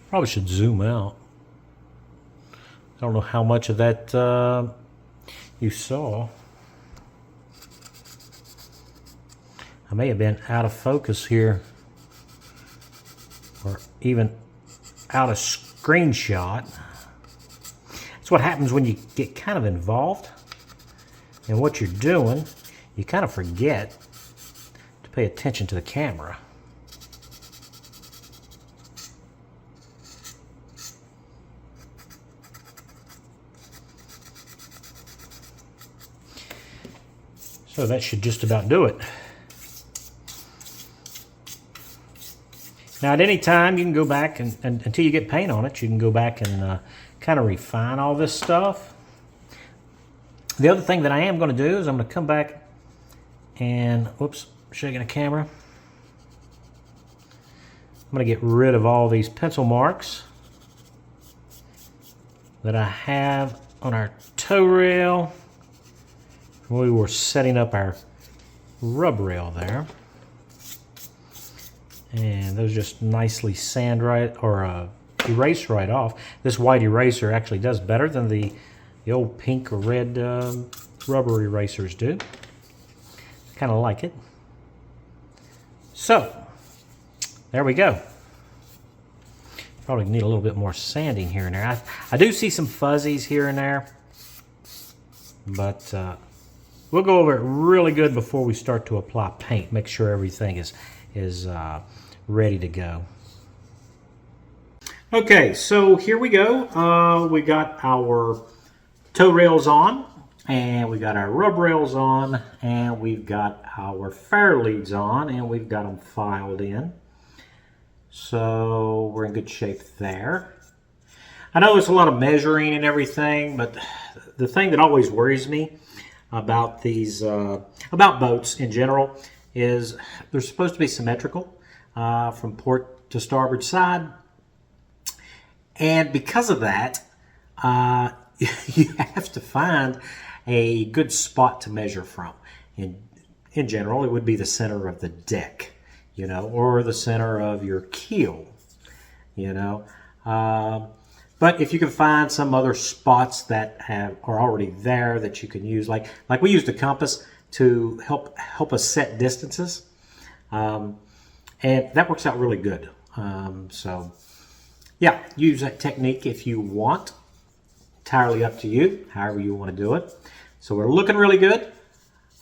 [SPEAKER 1] Probably should zoom out. I don't know how much of that you saw. I may have been out of focus here, or even out of screenshot. That's what happens when you get kind of involved in what you're doing. You kind of forget to pay attention to the camera. So that should just about do it. Now at any time you can go back and until you get paint on it, you can go back and kind of refine all this stuff. The other thing that I am going to do is I'm going to come back and, whoops, shaking the camera. I'm going to get rid of all these pencil marks that I have on our tow rail when we were setting up our rub rail there. And those just nicely sand right, or erase right off. This white eraser actually does better than the old pink or red rubber erasers do. Kind of like it. So, there we go. Probably need a little bit more sanding here and there. I do see some fuzzies here and there, but we'll go over it really good before we start to apply paint. Make sure everything is ready to go. Okay, so here we go. We got our tow rails on, and we got our rub rails on, and we've got our fire leads on, and we've got them filed in. So we're in good shape there. I know it's a lot of measuring and everything, but the thing that always worries me about these, about boats in general, is they're supposed to be symmetrical from port to starboard side. And because of that, you have to find a good spot to measure from. In general, it would be the center of the deck, you know, or the center of your keel, you know. But if you can find some other spots that are already there that you can use, like we used a compass to help us set distances, and that works out really good. So yeah, use that technique if you want. Entirely up to you, however you want to do it. So we're looking really good.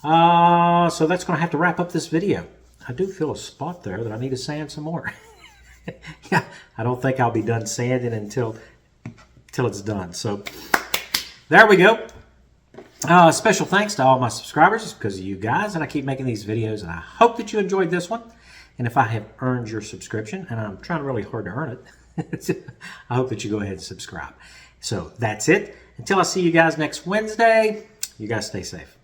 [SPEAKER 1] So that's going to have to wrap up this video. I do feel a spot there that I need to sand some more. Yeah, I don't think I'll be done sanding until it's done. So there we go. Special thanks to all my subscribers. It's because of you guys that I keep making these videos, and I hope that you enjoyed this one. And if I have earned your subscription, and I'm trying really hard to earn it, I hope that you go ahead and subscribe. So that's it. Until I see you guys next Wednesday, you guys stay safe.